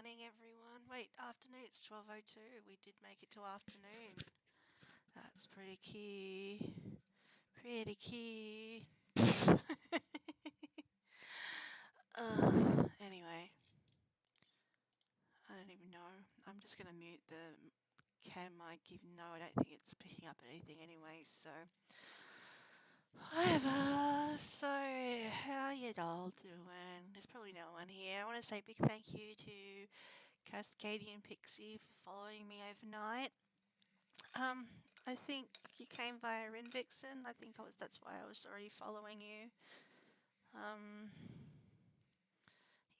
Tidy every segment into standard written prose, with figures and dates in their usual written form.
morning, everyone. Wait, afternoon. It's 12:02. We did make it to afternoon. That's pretty key. Pretty key. Anyway, I don't even know. I'm just gonna mute the cam mic. Even though I don't think it's picking up anything anyway. So whatever. So how you all doing? There's probably no one here. I want to say a big thank you to Cascadian Pixie for following me overnight. Um, I think you came via Rinvixen. I think that's why I was already following you. Um,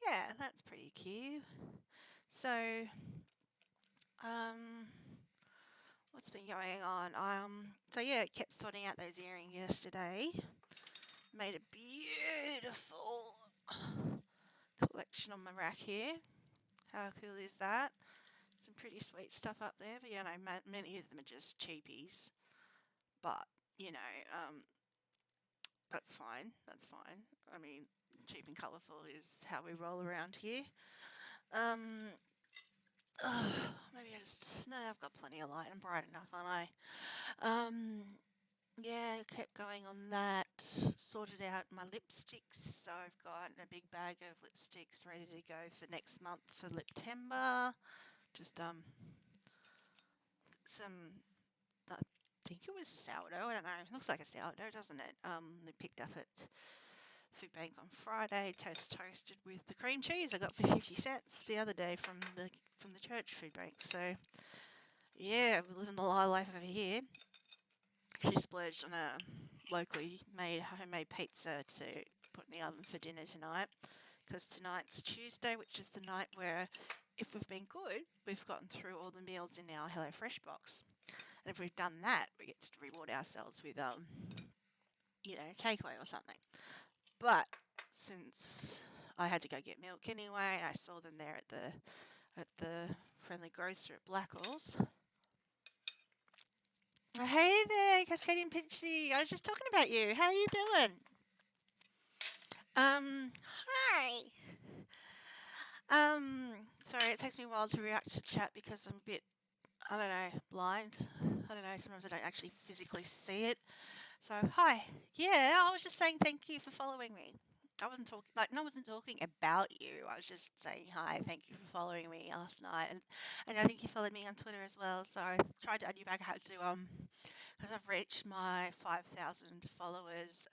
yeah, that's pretty cute. So, um, what's been going on? So yeah, kept sorting out those earrings yesterday. Made a beautiful collection on my rack here. How cool is that? Some pretty sweet stuff up there, but many of them are just cheapies. But you know, that's fine. That's fine. I mean, cheap and colourful is how we roll around here. Um, maybe I just no. I've got plenty of light. I'm bright enough, aren't I? Yeah, kept going on that. Sorted out my lipsticks, so I've got a big bag of lipsticks ready to go for next month for Liptember. Just some. I think it was sourdough. I don't know. It looks like a sourdough, doesn't it? They picked up at Food Bank on Friday, toasted with the cream cheese I got for 50 cents the other day from the church food bank. So yeah, we're living the high life over here. She splurged on a locally made homemade pizza to put in the oven for dinner tonight, because tonight's Tuesday, which is the night where, if we've been good, we've gotten through all the meals in our HelloFresh box, and if we've done that, we get to reward ourselves with takeaway or something. But since I had to go get milk anyway, and I saw them there at the friendly grocer at Blackall's. Hey there, Cascadian Pitchy. I was just talking about you. How are you doing? Hi. Sorry, it takes me a while to react to chat because I'm a bit, I don't know, blind. I don't know, sometimes I don't actually physically see it. So, hi. Yeah, I was just saying thank you for following me. I wasn't talking no, I wasn't talking about you. I was just saying hi. Thank you for following me last night, and I think you followed me on Twitter as well. So I tried to add you back. I had to because I've reached my 5,000 followers.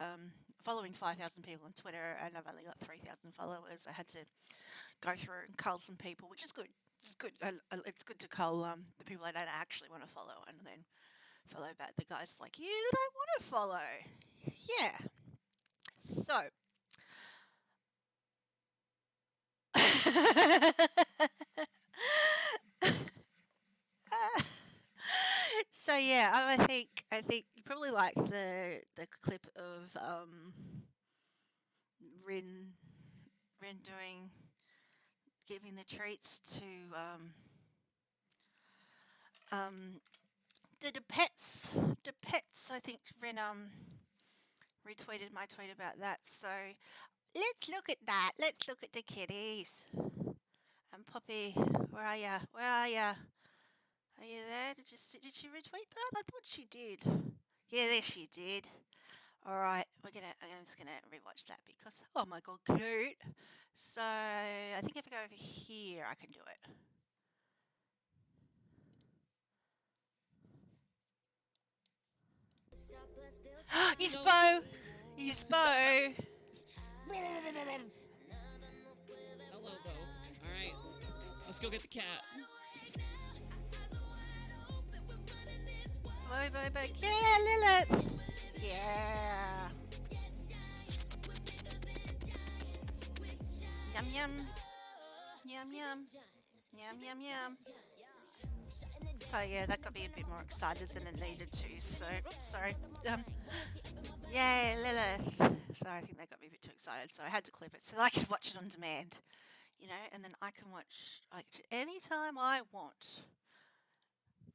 Following 5,000 people on Twitter, and I've only got 3,000 followers. I had to go through and cull some people, which is good. It's good. It's good to cull the people I don't actually want to follow, and then follow back the guys like you that I want to follow. Yeah. So. So yeah, I think you probably like the clip of Rin Rin doing giving the treats to um the pets. I think Rin retweeted my tweet about that. So let's look at that. Let's look at the kitties. And Poppy, where are ya? Where are ya? Are you there? Did she retweet that? I thought she did. Yeah, there she did. All right, I'm just gonna rewatch that because oh my god, cute. So I think if I go over here, I can do it. Yuspo, Yuspo. Hello, though. All right, let's go get the cat. Bye, bye, bye. Yeah, Lilith. Yeah. Yum yum. Yum yum. Yum yum yum. So yeah, that got me a bit more excited than it needed to. So, oops, sorry. Yay, Lilith. So I think that got me a bit too excited. So I had to clip it so that I could watch it on demand, and then I can watch like any time I want.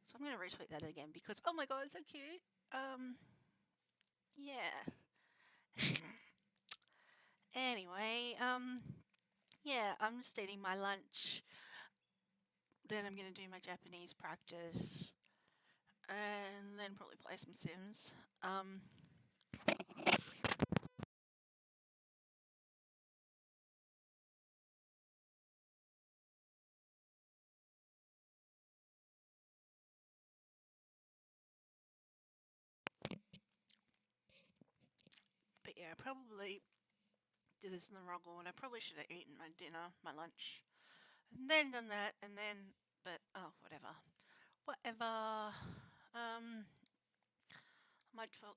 So I'm going to retweet that again because oh my god, it's so cute. Yeah. Anyway, yeah, I'm just eating my lunch. then I'm going to do my Japanese practice, and then probably play some Sims. But yeah, probably did this in the wrong order. I probably should have eaten my dinner, my lunch, and then done that, and then, but oh, whatever. Whatever. I might tell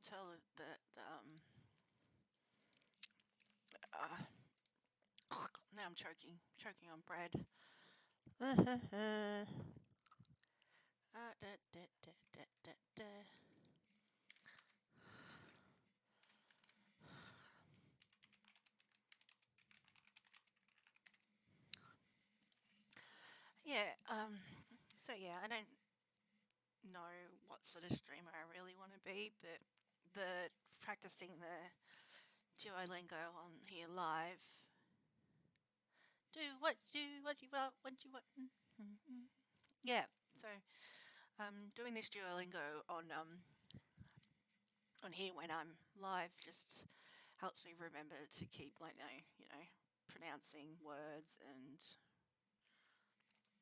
uh, now I'm choking on bread. Da, da, da, da, da, da. Yeah, so yeah, I don't know what sort of streamer I really want to be, but the practicing the Duolingo on here live. Do what you want, what you want. Yeah, so doing this Duolingo on here when I'm live just helps me remember to keep like pronouncing words, and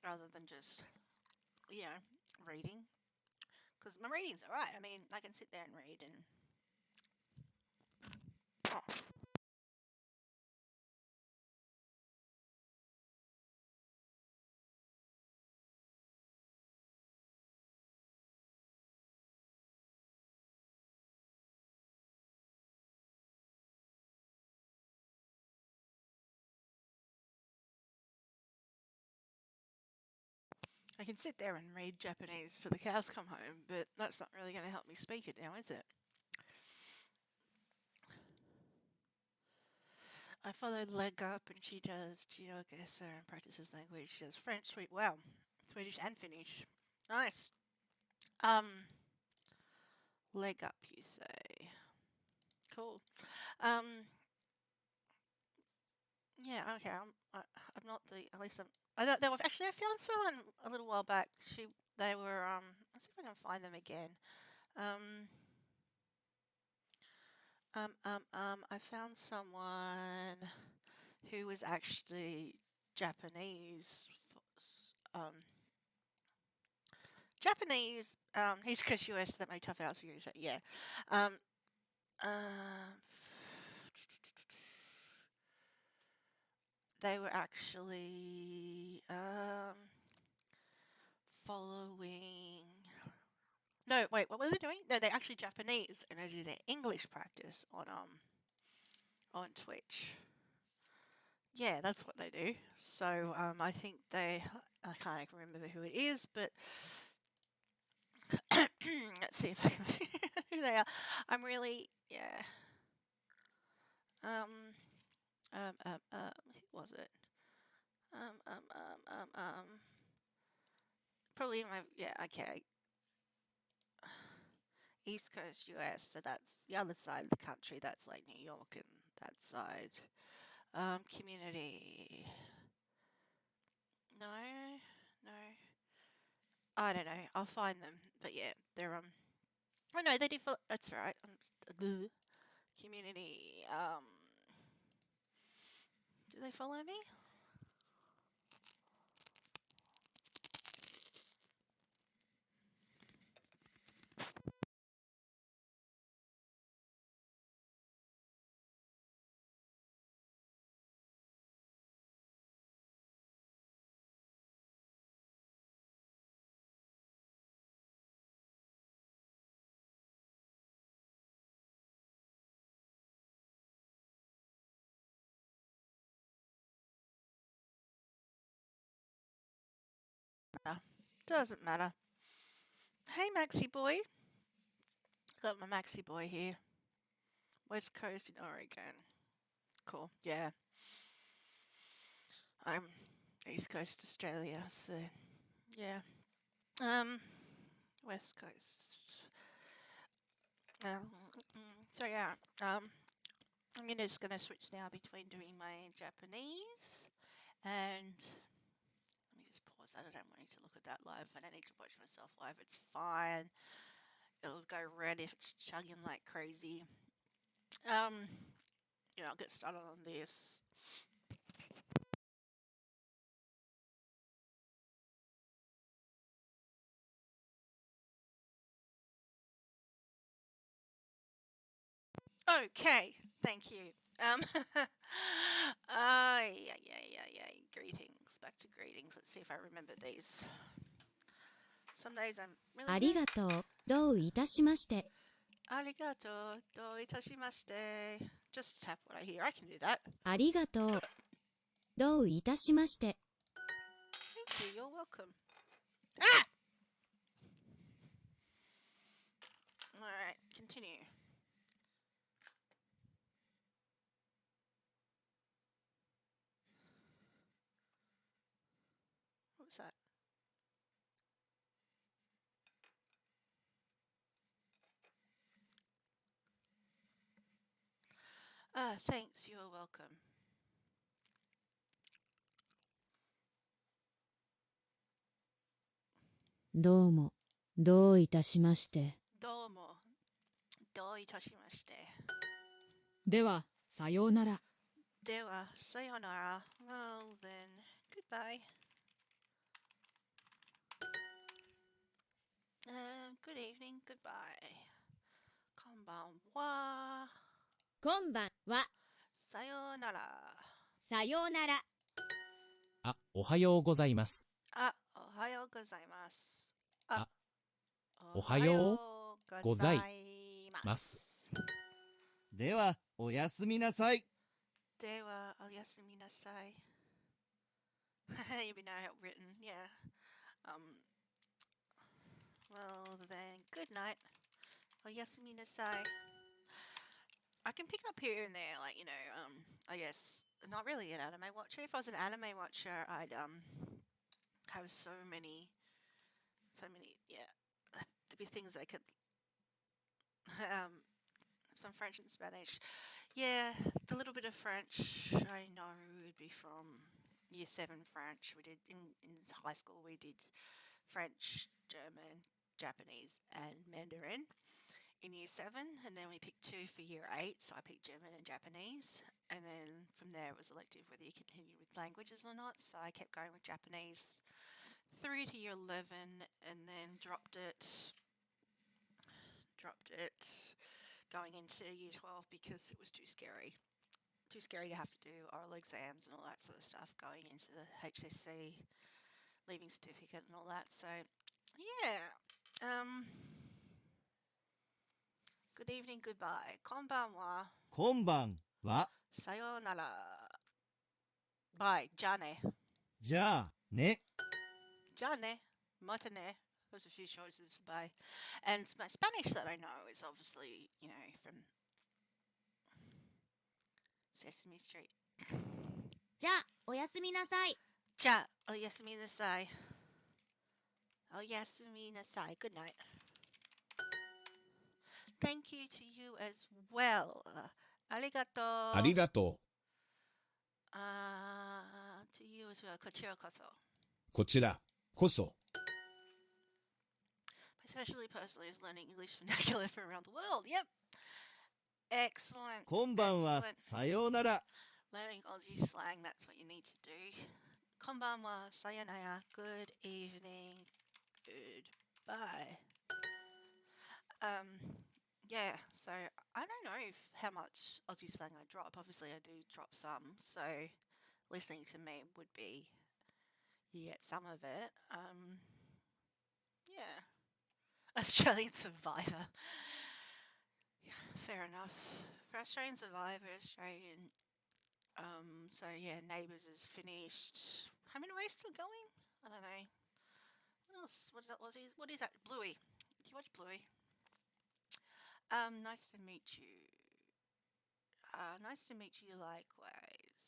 rather than just reading, because my reading's alright. I mean, I can sit there and read and oh. I can sit there and read Japanese till the cows come home, but that's not really going to help me speak it now, is it? I follow Leg Up, and she does GeoGuessr and practices language. She does French, Swedish and Finnish. Nice. Leg Up, you say? Cool. Yeah. Okay. I'm not the. At least I'm. I don't. Actually, I found someone a little while back. They were. Let's see if I can find them again. I found someone who was actually Japanese. Japanese, East Coast US, that made tough hours for you. So yeah. They were actually following. No, wait, what were they doing? No, they're actually Japanese, and they do their English practice on Twitch. Yeah, that's what they do. So I think I can't remember who it is, but let's see if I can who they are. I'm really who was it? Probably okay. East Coast US, so that's the other side of the country. That's like New York and that side. Community. No. I don't know. I'll find them. But yeah, they're oh no, they do follow. That's right. Community. Do they follow me? Doesn't matter. Hey, Maxi boy. Got my Maxi boy here. West Coast in Oregon. Cool. Yeah. I'm East Coast Australia, so yeah. West Coast. So yeah. I'm just gonna switch now between doing my Japanese and let me just pause Saturday morning to look at that live. I don't need to watch myself live. It's fine. It'll go red if it's chugging like crazy. I'll get started on this. Okay, thank you. Yeah. Greetings. Back to greetings. Let's see if I remember these. Some days I'm あ really り good. がとう。どういたしまして。 Arigato. Do itashimashite. Just tap what I hear. I can do that. ありがとう。どういたしまして。 Thank you. You're welcome. Ah! Alright, continue. What was that? Thanks. You're welcome. どうも。どういたしまして。 Domo. Do itashimashite. では、さようなら。 Dewa. Sayonara. Well then, goodbye. Good evening. Goodbye. Konbanwa. こんばんは。 Sayonara. さようなら。あ、おはようございます。 Ohayo gozaimasu. おはようございま す。では、おやすみなさい。では、おやすみなさい。You know how written, yeah. Well then, good night. おやすみなさい. I can pick up here and there, like, I guess, not really an anime watcher. If I was an anime watcher, I'd, have so many, yeah, there'd be things I could, some French and Spanish. Yeah, the little bit of French I know would be from Year 7 French. We did, in high school, we did French, German, Japanese, and Mandarin in Year 7, and then we picked 2 for Year 8, so I picked German and Japanese, and then from there it was elective whether you continued with languages or not, so I kept going with Japanese through to Year 11, and then dropped it going into Year 12 because it was too scary to have to do oral exams and all that sort of stuff going into the HSC leaving certificate and all that, so yeah. Good evening, goodbye. Konbanwa. こんばんは。 Sayonara. Bye. Jane. じゃあ、ね。 Jane. Matane. There's a few choices for bye. And my Spanish that I know is obviously, from Sesame Street. じゃあ、おやすみなさい。 Ja. Oyasumi nasai. Oyasumi nasai. Good night. Thank you to you as well. Arigato. ありがと To you as well. Kochira koso. う。こちらこそ。 Especially personally is learning English vernacular from around the world. Yep. Excellent. こんばんは Excellent.。さようなら。 Learning Aussie slang, that's what you need to do. Konbanwa, sayonara, good evening, goodbye. Yeah, so I don't know how much Aussie slang I drop. Obviously I do drop some, so listening to me would be, you get some of it. Yeah. Australian Survivor. Fair enough. For Australian Survivor, Australian so yeah, Neighbours is finished. How many ways still going? I don't know. What else? What is that? Bluey. Do you watch Bluey? Nice to meet you. Nice to meet you likewise.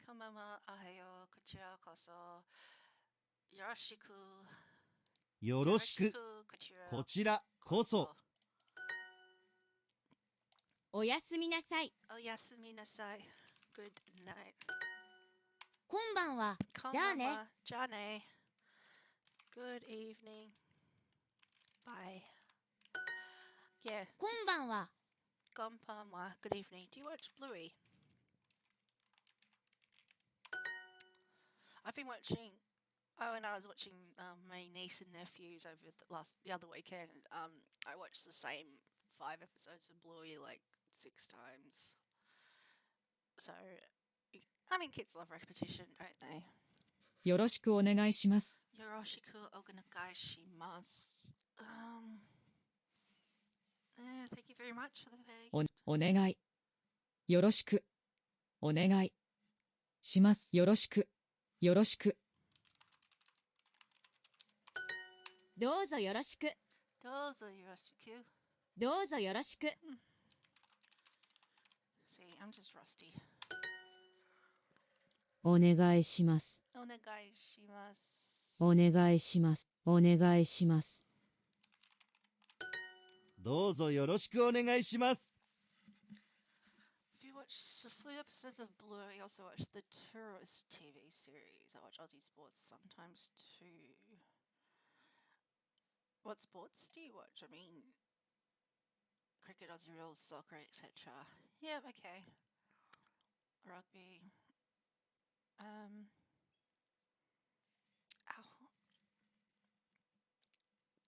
Konbanwa, ahayo, kochira koso. Yoroshiku. よろしく。 kochira こちらこそ。おやすみなさい。 Oyasumi nasai. Good night. 今晩は。じゃあね。 Konbanwa. Jane. Good evening. Bye. Yeah. 今晩は。 Konbanwa. Good evening. Do you watch Bluey? I've been watching. Oh, and I was watching my niece and nephews over the other weekend. I watched the same 5 episodes of Bluey like 6 times. So, I mean, kids love repetition, don't they? よろしくお願いします。 Yoroshiku ogonagai shimasu. Thank you very much for the pay. お願い。よろしく。お願い。します。よろしく。よろしく。どうぞよろしく。 Dozo yoroshiku. どうぞよろしく。 See, I'm just rusty. お願いします。 Onegai shimasu. お願いします。お願いします。どうぞよろしくお願いします。 If you watch a few episodes of Blue, I also watch the Tourist TV series. I watch Aussie sports sometimes too. What sports do you watch? I mean, cricket, Aussie rules, soccer, etc. Yeah, okay. Rugby. Ow.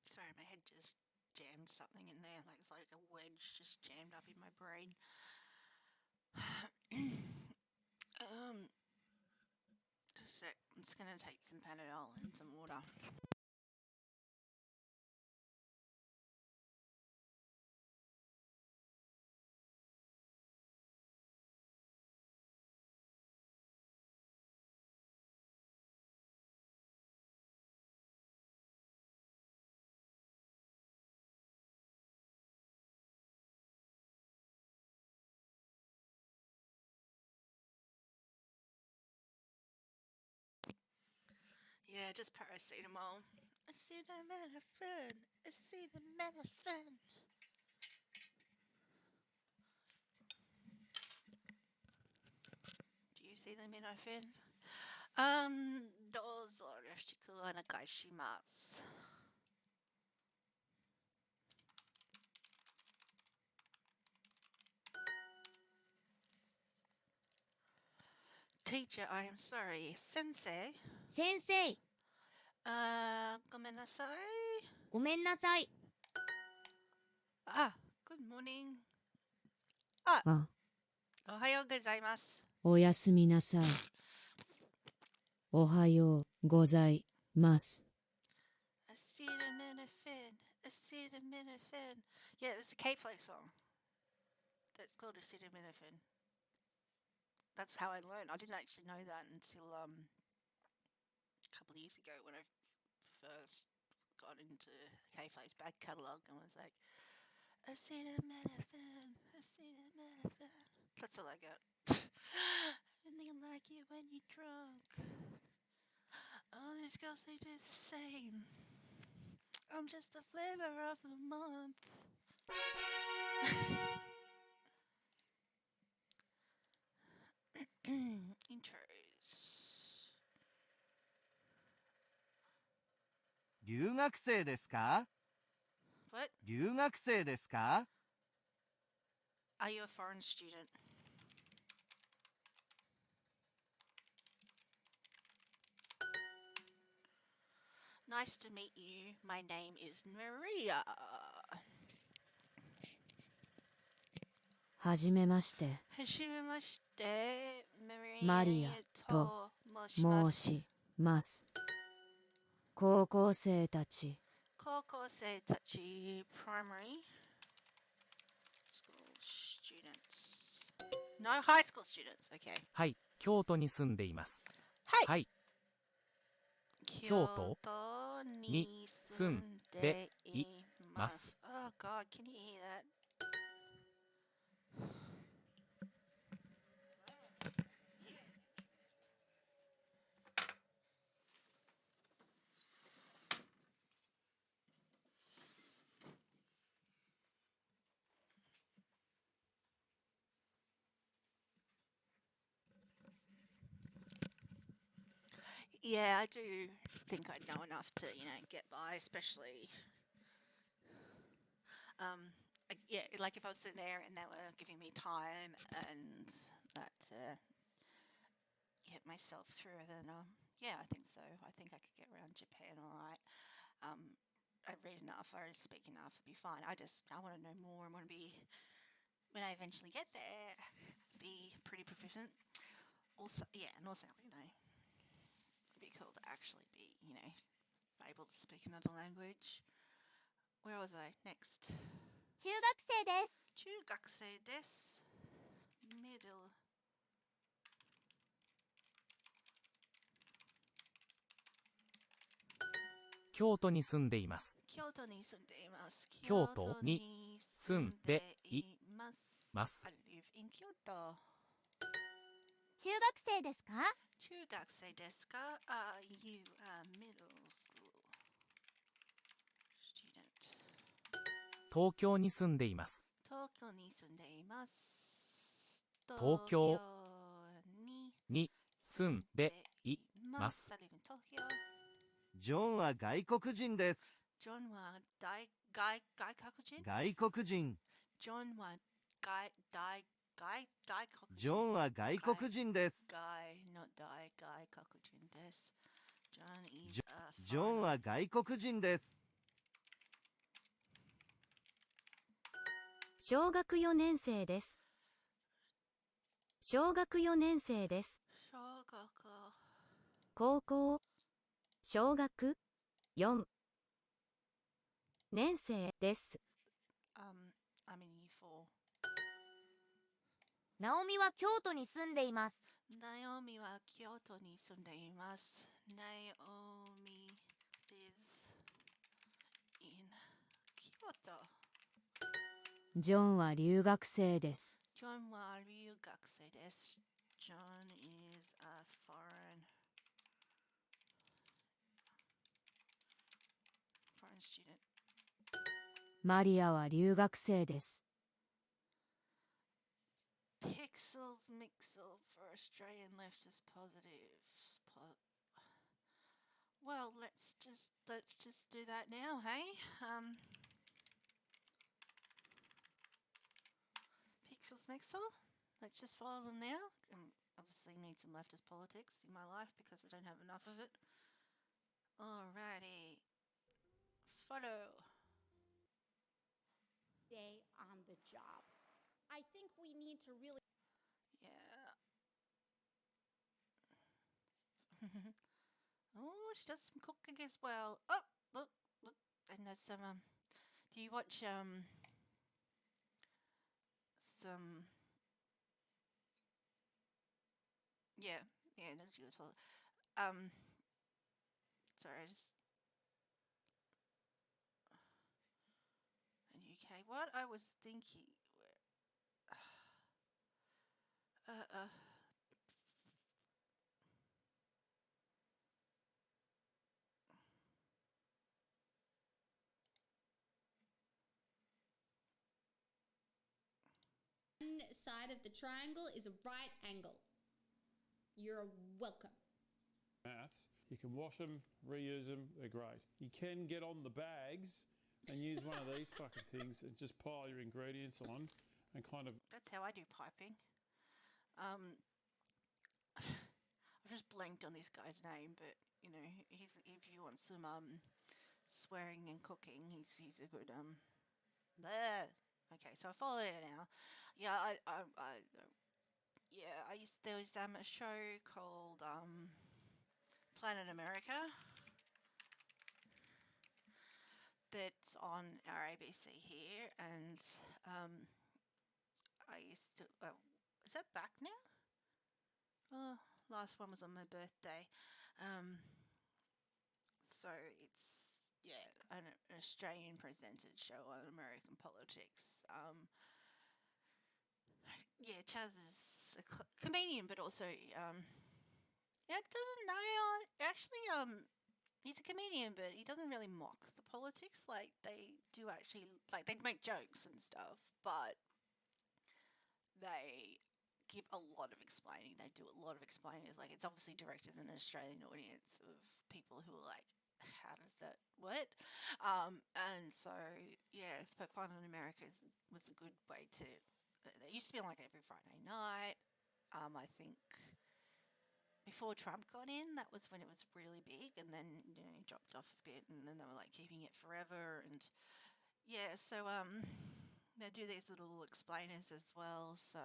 Sorry, my head just jammed something in there. Like it's like a wedge just jammed up in my brain. Just a sec. I'm just gonna take some Panadol and some water. Yeah, just paracetamol. Acetaminophen. Acetaminophen. Do you see the minophen? Dozo yoroshiku onegai shimasu. Teacher, I am sorry. Sensei. 先生、 Gomenasai. ごめんなさい。 Ah, good morning. あ、 Ohayo gozaimasu. おやすみなさい。おはようございます。 Acetaminophen. Acetaminophen. Yeah, there's a K-Flow song that's called Acetaminophen. That's how I learned. I didn't actually know that until a couple of years ago when I first got into K-Flow's back catalogue and was like, Acetaminophen, Acetaminophen. That's all I got. Everything like it when you're drunk. All these girls, they do the same. I'm just the flavor of the month. Intros. 留学生ですか？ What? 留学生ですか？ Are you a foreign student? Nice to meet you. My name is Maria. はじめまして。はじめまして。マリアと申します。高校生たち、高校生たち primary school students. No high school students. Okay. はい、京都に住んでいます。はい。はい、京都に住んでいます。Oh God, can you hear that? Yeah, I do think I'd know enough to, get by, especially, yeah, like if I was sitting there and they were giving me time and that get myself through, then, yeah, I think so. I think I could get around Japan all right. I read enough, I speak enough, it'd be fine. I want to know more. I want to be, when I eventually get there, be pretty proficient. Also, yeah, and also, it'd be cool to actually be, able to speak another language. Where was I? Next. 中学生です。中学生です. Middle. 京都に住んでいます。京都に住んでいます。京都に住んでいます。 I live in Kyoto. 中学生ですか？中学生ですか? You are middle school student. 東京に住んでいます。東京に住んでいます。東京にに住んでいます。 I live in Tokyo. ジョンは外国人です。ジョンは外国人? 外国人。ジョンは外国人。ジョンは外国人です。外国人です。John is a ジョンは外国人です。小学4年生です。小学4年生です。小学高校小学4年生です。I'm in year 4. ナオミは京都に住んでいます。ナオミは京都に住んでいます。ナオミ lives in Kyoto. ジョンは留学生です。ジョンは留学生です。John is a foreign student. マリアは留学生です。Pixels Mixel for Australian leftist positives. Well, let's just do that now, hey? Pixels Mixel. Let's just follow them now. Obviously need some leftist politics in my life because I don't have enough of it. Alrighty. Follow. Stay on the job. I think we need to really. Yeah. Oh, she does some cooking as well. Oh, look. And there's some, do you watch, some, yeah, that's you as well. Sorry, I just, in UK, what I was thinking, One side of the triangle is a right angle. You're welcome. Maths. You can wash them, reuse them, they're great. You can get on the bags and use one of these fucking things and just pile your ingredients on and kind of... That's how I do piping. I've just blanked on this guy's name, but, he's, if you want some, swearing and cooking, he's a good, there. Okay, so I follow it now. Yeah, there was, a show called, Planet America that's on our ABC here, and I used to. Is that back now? Oh, last one was on my birthday. So it's an Australian presented show on American politics. Chaz is a comedian, but also doesn't know. Actually, he's a comedian, but he doesn't really mock the politics. Like, they do actually, like, they make jokes and stuff, but they give a lot of explaining. They do a lot of explaining. Like, it's obviously directed at an Australian audience of people who are like, how does that what? And so yeah, but Fun in America was a good way to. They used to be on like every Friday night. I think before Trump got in, that was when it was really big, and then it dropped off a bit, and then they were like keeping it forever, and yeah, so they do these little explainers as well, so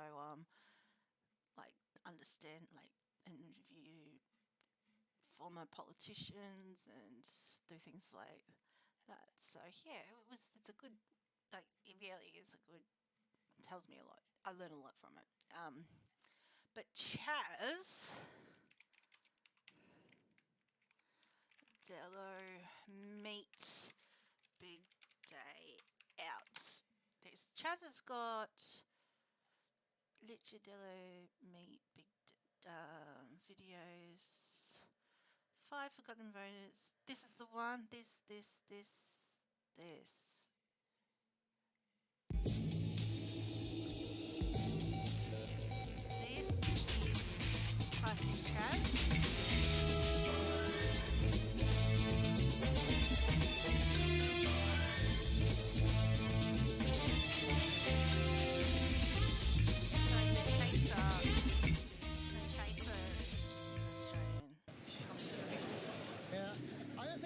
like understand, like interview former politicians and do things like that. So yeah, it's a good, like, it really is a good, tells me a lot. I learn a lot from it. But Chaz Dello meets Big Day Out. Chaz has got Licciardello meet Big videos. 5 forgotten voters. This is the one. This. This is Classic Chaz.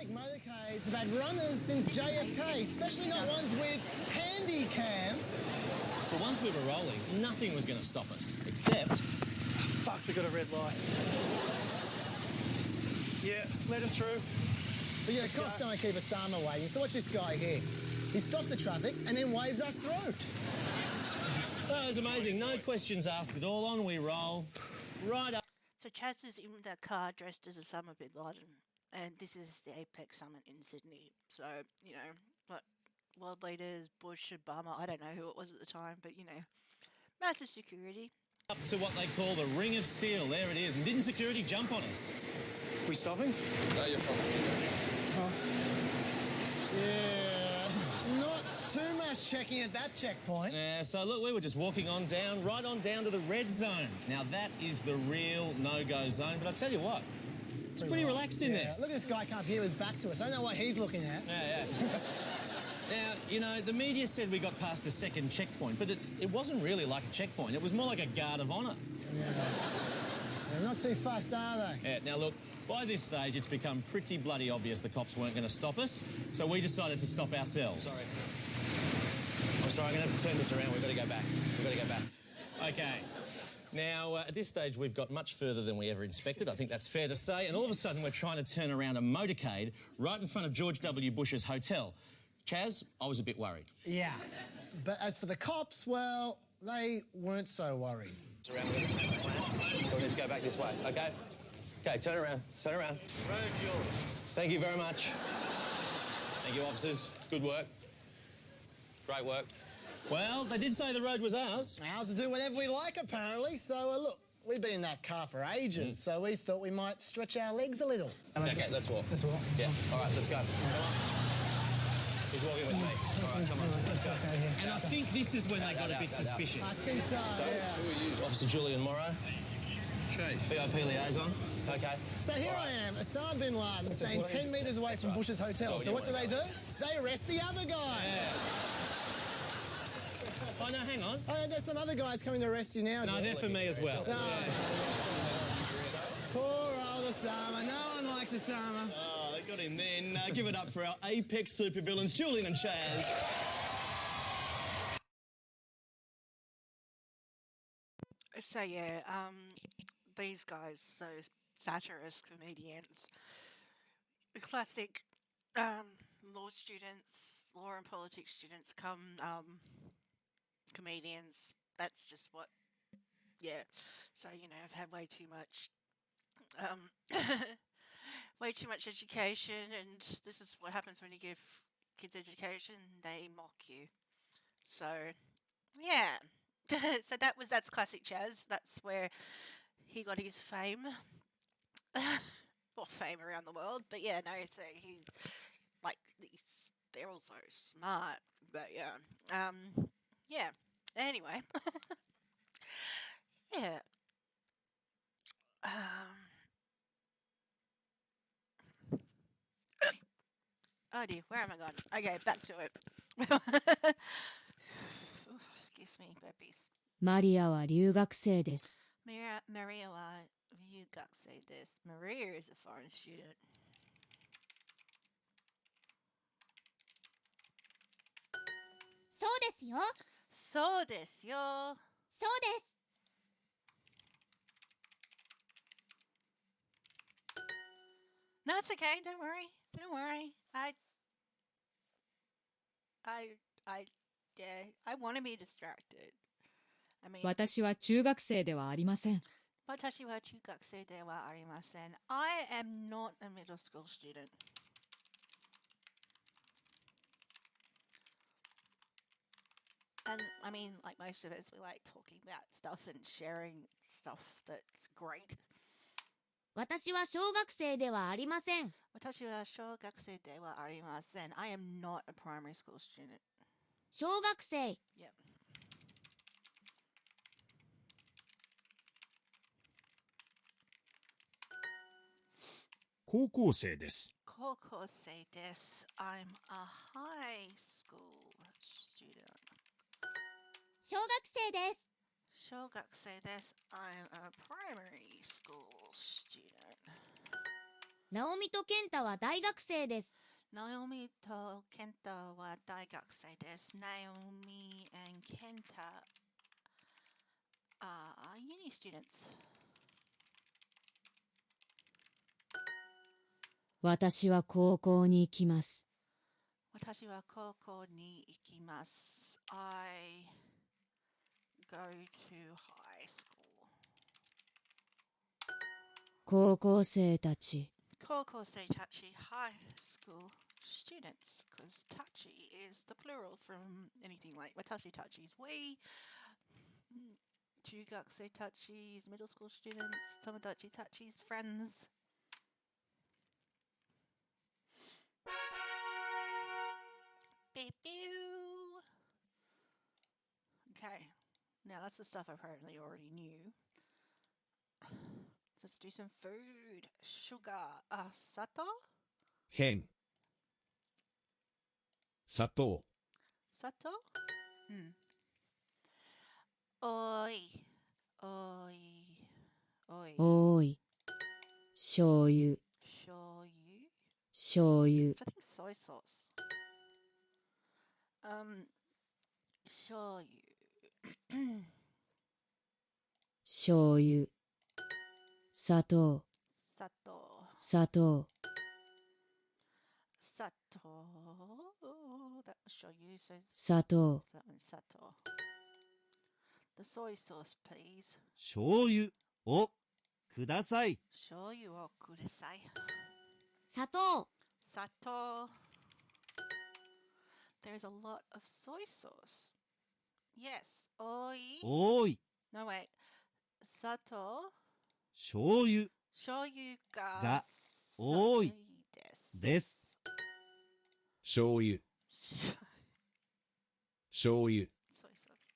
Motorcades have had runners since JFK, especially not ones with handy cam. But once we were rolling, nothing was going to stop us, except... Fuck, we got a red light. Yeah, let him through. But yeah, cops don't keep Osama waiting, so watch this guy here. He stops the traffic and then waves us through. That was amazing. No questions asked at all. On we roll. Right up. So Chaz is in the car dressed as Osama bin Laden. And this is the APEC summit in Sydney. So, what world leaders, Bush, Obama, I don't know who it was at the time, but, massive security. Up to what they call the Ring of Steel. There it is. And didn't security jump on us? We stopping? No, you're fine. Huh? Yeah, not too much checking at that checkpoint. Yeah, so look, we were just walking on down, right on down to the red zone. Now, that is the real no-go zone. But I tell you what, it's pretty relaxed in there. Look at this guy can't hear his back to us. I don't know what he's looking at. Yeah. Now, the media said we got past a second checkpoint, but it wasn't really like a checkpoint. It was more like a guard of honour. Yeah. They're not too fast, are they? Yeah, now look, by this stage, it's become pretty bloody obvious the cops weren't going to stop us, so we decided to stop ourselves. Sorry. I'm sorry, I'm going to have to turn this around. We've got to go back. Okay. Now, at this stage, we've got much further than we ever expected. I think that's fair to say. And all of a sudden, we're trying to turn around a motorcade right in front of George W. Bush's hotel. Chaz, I was a bit worried. Yeah. But as for the cops, well, they weren't so worried. We'll just go back this way, okay? Okay, turn around. Road yours. Thank you very much. Thank you, officers. Good work. Great work. Well, they did say the road was ours. Ours to do whatever we like, apparently. So, look, we've been in that car for ages, so we thought we might stretch our legs a little. Okay, let's walk. Let's walk. Yeah, all right, let's go. He's walking with me. All right, come on, let's go. And I think this is when they got a bit suspicious. I think so, yeah. Who are you? Officer Julian Morrow. Chase. VIP liaison. Okay. So here I am, Osama bin Laden, staying 10 metres away from Bush's hotel. So what do? They arrest the other guy. Yeah. Oh, no, hang on. Oh, there's some other guys coming to arrest you now. No, they're for me as well. No. Poor old Osama. No one likes Osama. Oh, they got him then. Give it up for our apex supervillains, Julian and Chaz. So, yeah, these guys, so satirists, comedians, classic law students, law and politics students come comedians. That's just what, yeah. So, I've had way too much education, and this is what happens when you give kids education. They mock you. So, yeah. So that's classic Chaz. That's where he got his fame. Well, fame around the world, but yeah, no. So they're all so smart, but yeah, yeah. Anyway, yeah. Oh dear, where am I going? Okay, back to it. Excuse me, burpees. マリアは留学生です。 Maria wa ryugakusei desu. Maria is a foreign student. そうですよ。そうですよ。そうです。No, it's okay. Don't worry. Don't worry. Yeah, I want to be distracted. I mean, 私は中学生ではありません。 watashi wa chugakusei de wa arimasen. I am not a middle school student. And I mean, like most of us, we like talking about stuff and sharing stuff that's great. 私は小学生ではありません。私は小学生ではありません. I am not a primary school student. 小学生。 Yep. 高校生です。高校生です. I'm a high school student. 小学生です。小学生です. I'm a primary school student. ナオミとケンタは大学生です。 Naomi と Kenta は大学生です. Naomi and Kenta are uni students. 私は高校に行きます。私は高校に行きます. I go to high school. 高校生たち。高校生たち high school students, because tachi is the plural from anything like watashi tachi is we, jugakusei tachi is middle school students, tomodachi tachi is friends. Beep pew. Okay, now that's the stuff I apparently already knew. Let's do some food. Sugar. Sato? 変。砂糖。 Sato? Oi. Oi. Oi. おーい。醤油。 Shoyu? 醤油。 I think soy sauce. Shoyu. 醤油。砂糖。 Sato. 砂糖。 Sato. That was shoyu, so 砂糖。 that one's sato. The soy sauce, please. 醤油をください。 Shoyu o kudasai. 砂糖。 Sato. There's a lot of soy sauce. Yes. Oi. 多い。 No, wait. Sato. 醤油 Shoyu ga が多い desu. です。醤油。醤油。 Soy sauce.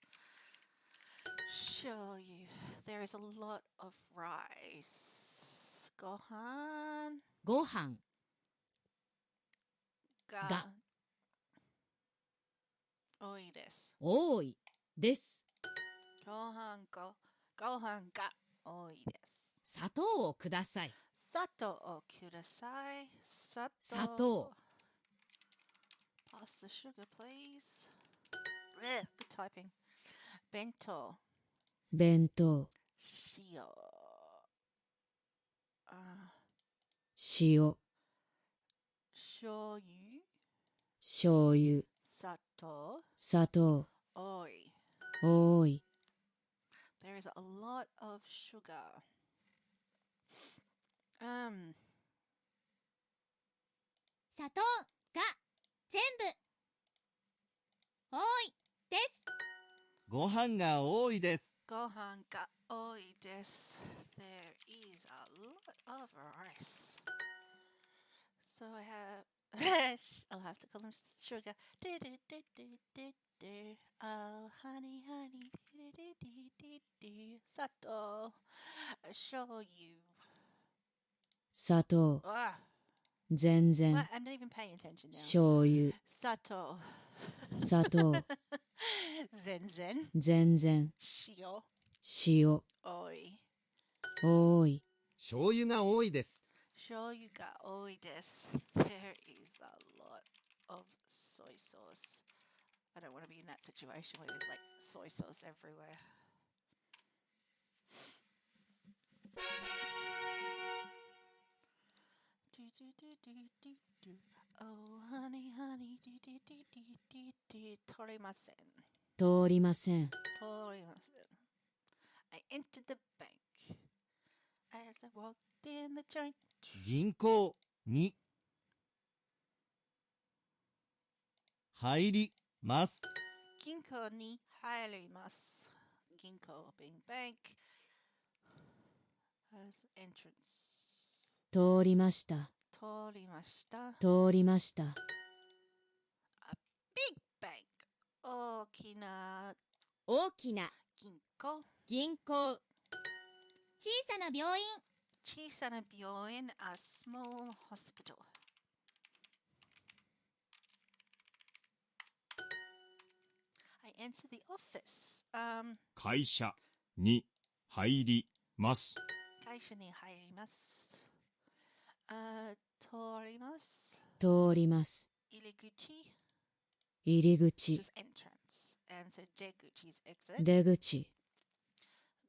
Shoyu. There is a lot of rice. Gohan ご飯。 ga. が。 Oi desu. 多い。です。 Gohan ga oi desu. 砂糖をください。 Sato o kudasai. Sato. 砂糖。 Pass the sugar, please. Ugh, good typing. Bento. 弁当。 Shio. 塩。 Shoyu. 醤油。 Sato. 砂糖。 Oi. おーい。 There is a lot of sugar. 砂糖が全部多いです。ご飯が多いです。 Gohan ga oi desu. There is a lot of rice. So I have. I'll have to call him sugar. Oh, honey, honey. Sato. Shoyu. 砂糖 Ah. 全然 What? I'm not even paying attention now. 醤油 Sato. 砂糖 Zenzen. 全然 Shio. 塩 Oi. 多い醤油が多いです。 Shoyu ga oi desu. There is a lot of soy sauce. I don't want to be in that situation where there's like soy sauce everywhere. Do do do do do do. Oh honey honey do do do do do do. Torimasen. 通りません Torimasen. I entered the bank as I walked in the joint. 銀行に入ります。 Ginko ni haimasu. Ginko being bank as entrance. 通りました Torimashita. 通りました Big bank. Okina 大きな ginko. 銀行小さな病院 Chisana byoin, a small hospital. I enter the office. 会社に入ります。 Kaisha ni hairimasu. Torimasu. 通ります Iliguchi. 入り Which 口 is entrance. And so deguchi is exit. 出口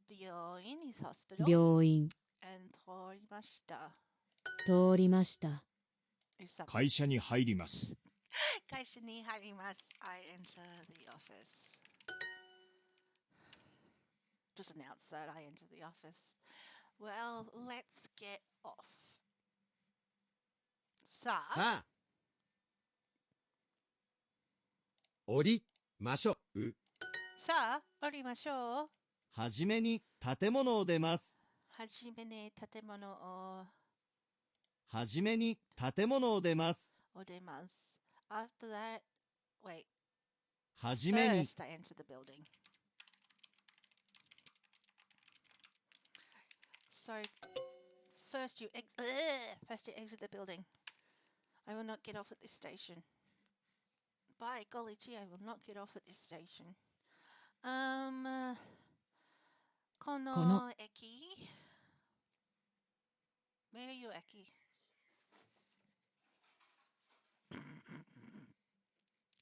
Byoin is hospital. 病院 And torimashita 通りました is something. 会社に入ります。 Kaisha ni hairimasu. I enter the office. Just announce that I enter the office. Well, let's get off. さあ、さあ、降りましょう。さあ、降りましょう。はじめに建物を出ます。はじめに建物をはじめに建物を出ます。出ます。After that, wait. はじめに First, I enter the building. So, first you exit the building. I will not get off at this station. By golly gee, I will not get off at this station. この駅 Where are you, Eki?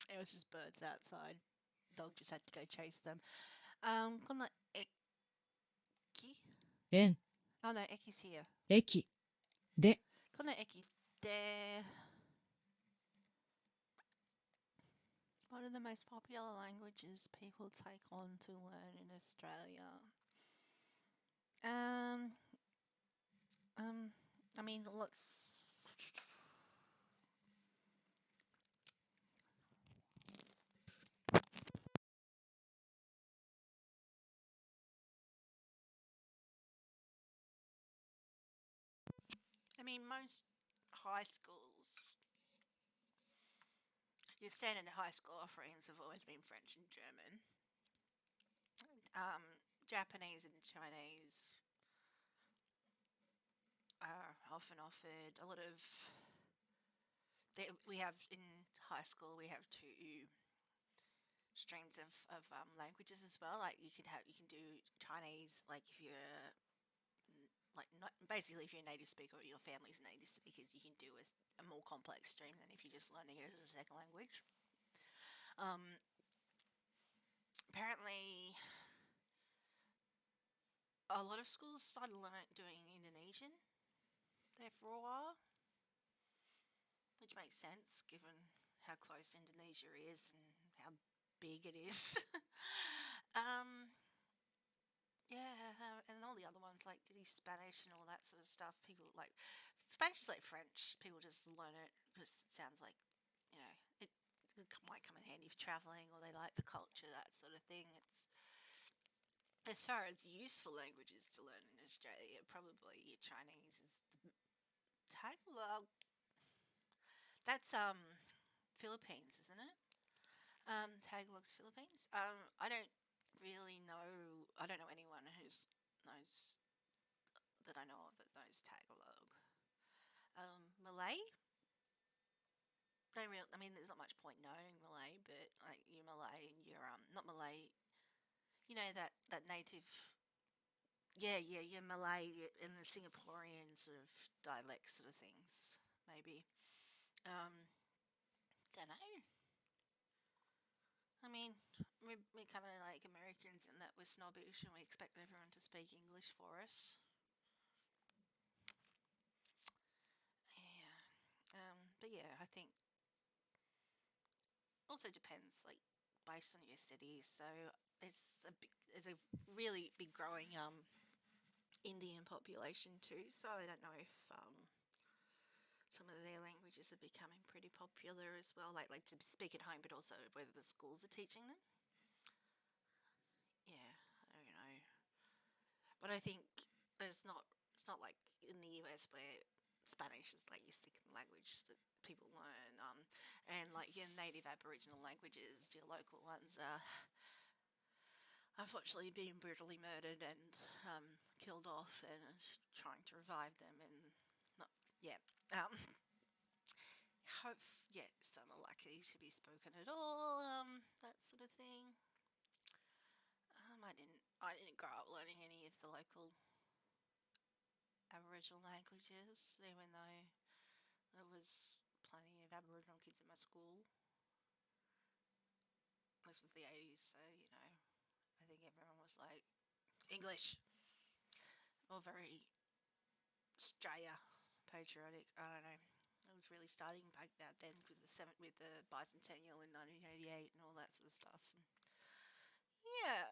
It was just birds outside. Dog just had to go chase them. この駅円 Oh no, Eki's here. 駅でこの駅で What are the most popular languages people take on to learn in Australia? I mean, let's. I mean, most high schools, your standard high school offerings have always been French and German. Japanese and Chinese are often offered. A lot of we have in high school we have two streams of languages as well. Like you can do Chinese, like if you're like not basically if you're a native speaker or your family's native speakers, you can do a more complex stream than if you're just learning it as a second language. Apparently, a lot of schools started doing Indonesian there for a while, which makes sense given how close Indonesia is and how big it is. And all the other ones like Spanish and all that sort of stuff. People like Spanish is like French. People just learn it because it sounds like, you know, it might come in handy for traveling, or they like the culture, that sort of thing. It's as far as useful languages to learn in Australia, probably Chinese is the Tagalog. That's Philippines, isn't it? Tagalog's Philippines. I don't really know. I don't know anyone who's knows that I know of that knows Tagalog. Malay. Don't really. I mean, there's not much point knowing Malay, but like you're Malay and you're not Malay. You know that native. Yeah, you're Malay and the Singaporean sort of dialect sort of things, maybe. Don't know. I mean, we're kind of like Americans in that we're snobbish and we expect everyone to speak English for us. Yeah. But yeah, I think also depends, like, based on your city. So there's a really big growing Indian population too. So I don't know if some of their languages are becoming pretty popular as well, like to speak at home, but also whether the schools are teaching them. Yeah, I don't know. But I think it's not like in the US where Spanish is like your second language that people learn, and like your native Aboriginal languages, your local ones are unfortunately being brutally murdered and killed off, and trying to revive them, and not yeah. Hope some are lucky to be spoken at all, that sort of thing. I didn't grow up learning any of the local Aboriginal languages, even though there was plenty of Aboriginal kids in my school. This was the 80s, so I think everyone was like English, or very Australia patriotic. I don't know. It was really starting back then with the bicentennial in 1988 and all that sort of stuff. Yeah.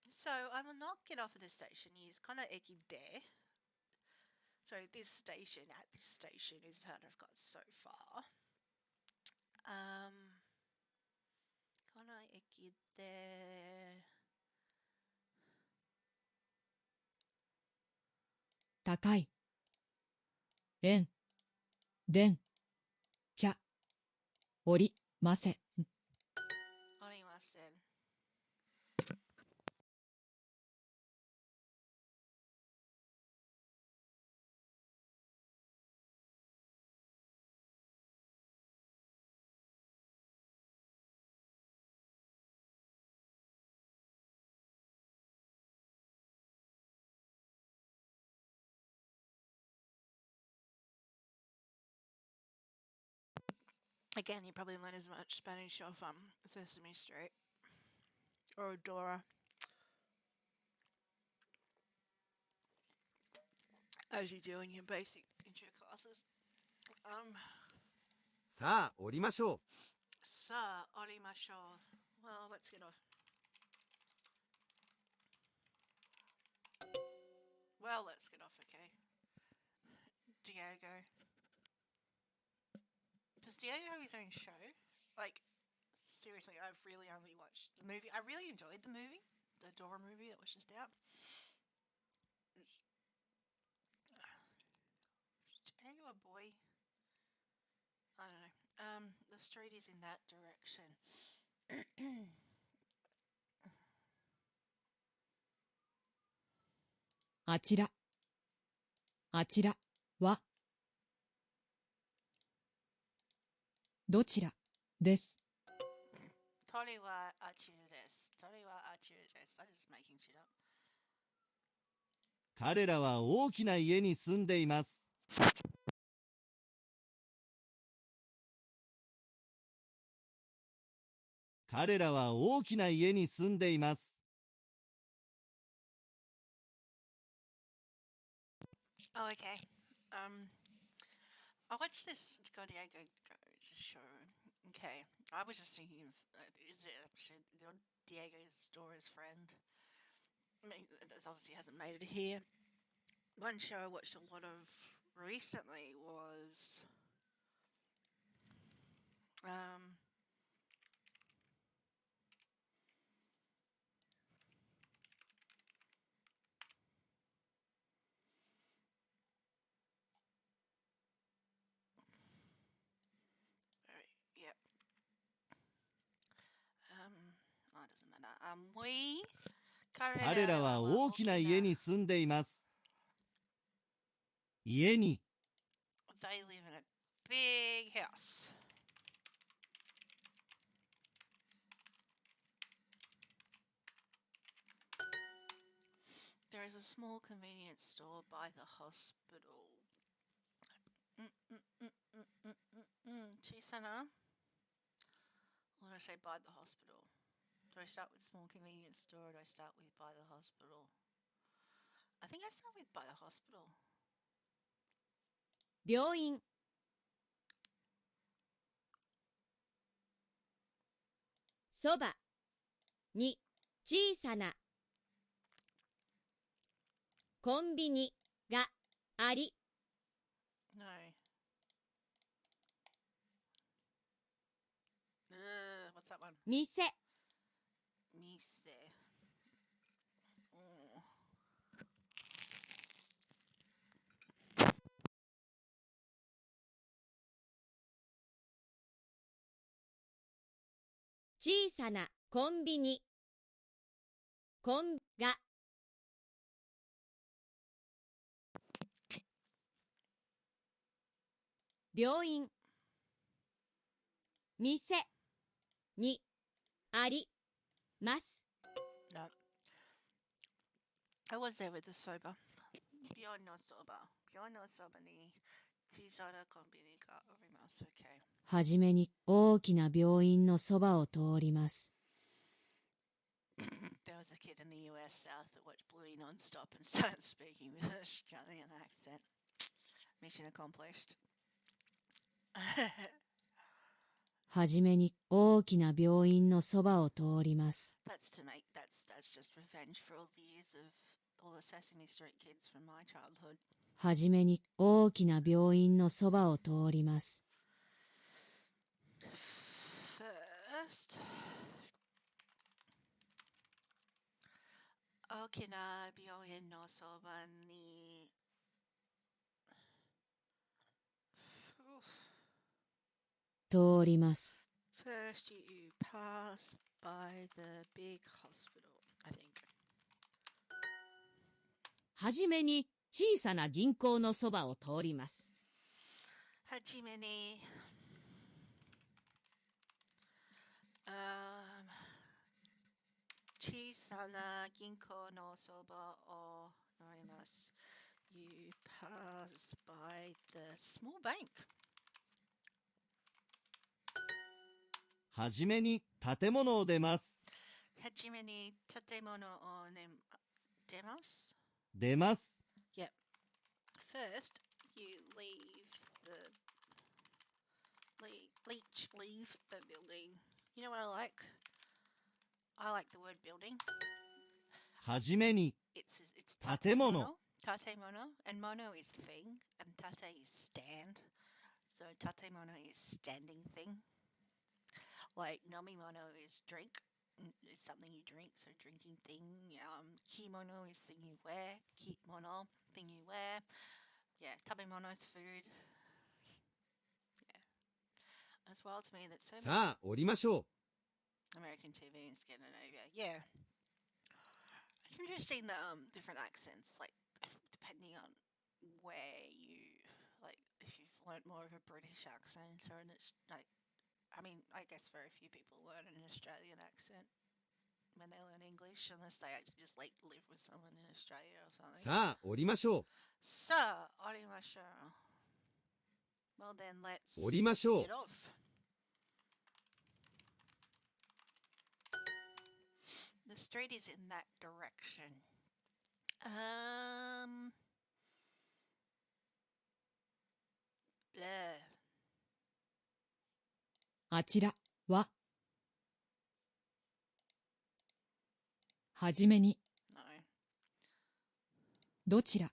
So I will not get off at this station. He's kind of icky there. So at this station is how I've got so far. Kind of icky there. 高い。円。電。茶。おりません。おりません。Again, you probably learn as much Spanish off Sesame Street or Dora as you do in your basic intro classes. さあ、降りましょう。さあ、降りましょう. Well, let's get off. Well, let's get off, okay. Diego. Does Diego have his own show? Like, seriously, I've really only watched the movie. I really enjoyed the movie, the Dora movie that was just out. Is Diego a boy? I don't know. The street is in that direction. あちら。あちらは。どちらです。鳥はあちらです。鳥はあちらです。I'm just making shit up. 彼らは大きな家に住んでいます。彼らは大きな家に住んでいます。Oh, okay. I watched this Diego show. Okay, I was just thinking of is it actually Diego's Dora's friend? I mean, that obviously hasn't made it here. One show I watched a lot of recently was yep. doesn't matter. We 彼らは大きな家に住んでいます。家に They live in a big house. There is a small convenience store by the hospital. 小さな Or do I say by the hospital? Do I start with small convenience store or do I start with by the hospital? I think I start with by the hospital. 病院そばに小さなコンビニがあり No. What's that one? 店 Mise. Oh. 小さなコンビニコンが病院店にあります。No. I was there with the soba. Beyond no soba. Beyond no soba ni chisara konbini ga arimasu. Okay. はじめに大きな病院のそばを通ります。There was a kid in the US South that watched Bluey non-stop and started speaking with an Australian accent. Mission accomplished. はじめに大きな病院のそばを通ります。That's just revenge for all the years of all the Sesame Street kids from my childhood. はじめに大きな病院のそばを通ります。First, 大きな病院のそばに通ります。First, you pass by the big hospital, I think. はじめに小さな銀行のそばを通ります。はじめに、小さな銀行のそばを通ります。You pass by the small bank. はじめに建物を出ます。はじめに建物を出ます。出ます。Yep. First, you leave the building. You know what I like? I like the word building. はじめに It's 建物。Tatemono. And mono is thing. And tate is stand. So tatemono is standing thing. Like nomimono is drink. It's something you drink. So drinking thing. Kimono is thing you wear. Kimono, thing you wear. Yeah, tabemono is food. Yeah. As well to me that so さあ降りましょ American TV in Scandinavia. Yeah. It's interesting the different accents, like depending on where you like if you've learnt more of a British accent or an I mean, I guess very few people learn an Australian accent when they learn English unless they actually just like live with someone in Australia or う。 something. さあ降りましょう。 Sa orimashou. Well then let's 降りましょう。 get off. The street is in that direction. Bleh. あちらははじめに No. どちら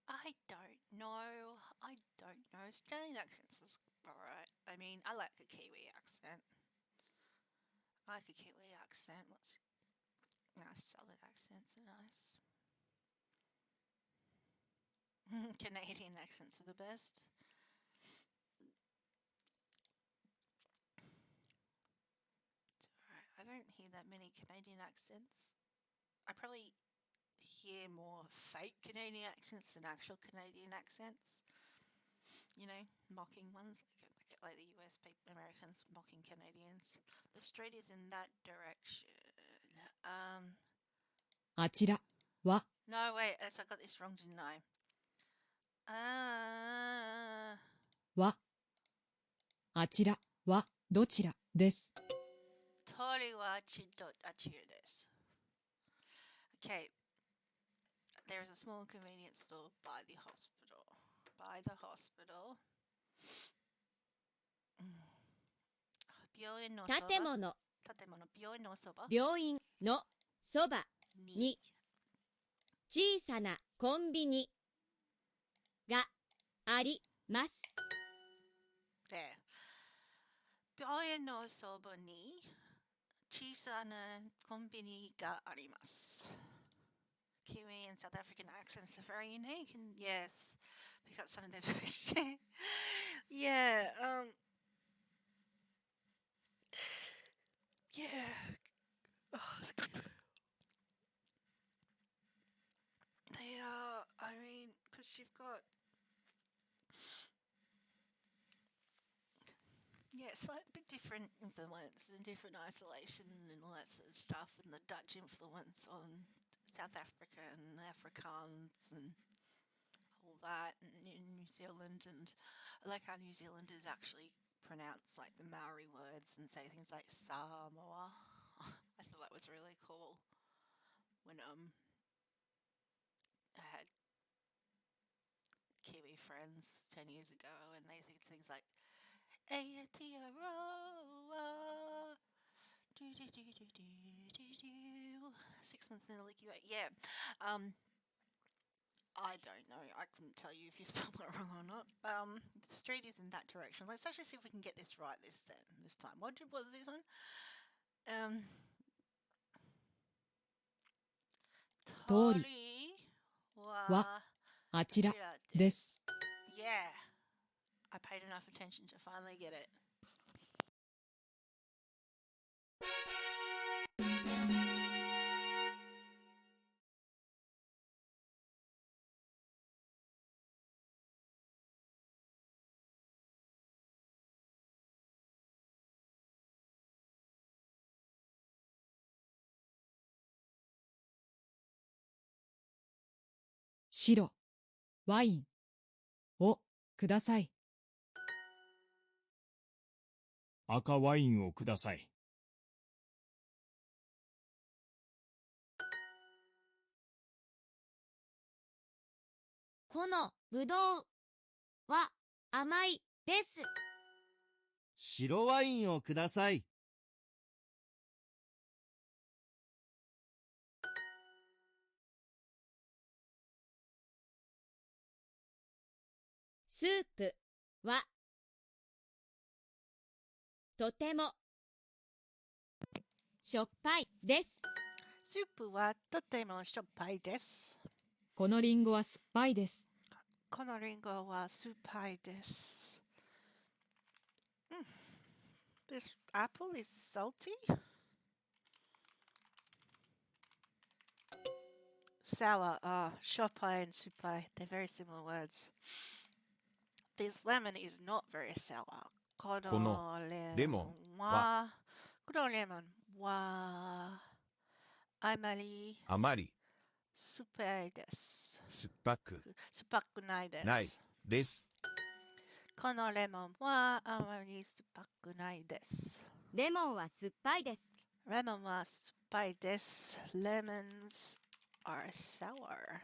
I don't know. Australian accents is alright. I mean, I like a Kiwi accent. What's southern accents are nice. Canadian accents are the best. It's alright. I don't hear that many Canadian accents. I probably hear more fake Canadian accents than actual Canadian accents. You know, mocking ones, like the US people, Americans mocking Canadians. The street is in that direction. あちらは No, wait, I got this wrong, didn't I? はあちらはどちらです。Tori wa chido desu. Okay, there is a small convenience store by the hospital. By the hospital. 病院のそば。建物。病院のそば。病院のそばに小さなコンビニがあります。There. 病院のそばに小さなコンビニがあります。Kiwi and South African accents are very unique, and yes, we got some of them for sure. Yeah, yeah. Oh, they are, I mean, because you've got, yeah, it's like a bit different influence and different isolation and all that sort of stuff, and the Dutch influence on South Africa and Afrikaans and all that, and in New Zealand, and I like how New Zealanders actually pronounce like the Maori words and say things like Samoa. I thought that was really cool when I had Kiwi friends 10 years ago, and they think things like Aotearoa, do do do do do do do. 6 months in a leaky way. Yeah. I don't know. I couldn't tell you if you spelled that wrong or not. The street is in that direction. Let's actually see if we can get this right this time. What was this one? 通りはあちらです。Yeah. I paid enough attention to finally get it.「白ワインをください。赤ワインをください。このぶどうは甘いです。白ワインをください。スープはとてもしょっぱいです。スープはとてもしょっぱいです。このリンゴは酸っぱいです。このリンゴは酸っぱいです。This apple is salty. Sour, shopai and supai, they're very similar words. This lemon is not very sour. このレモンはあまり酸っぱいです。酸っぱく酸っぱくないです。ないです。このレモンはあまり酸っぱくないです。レモンは酸っぱいです。レモンは酸っぱいです。Lemons are sour.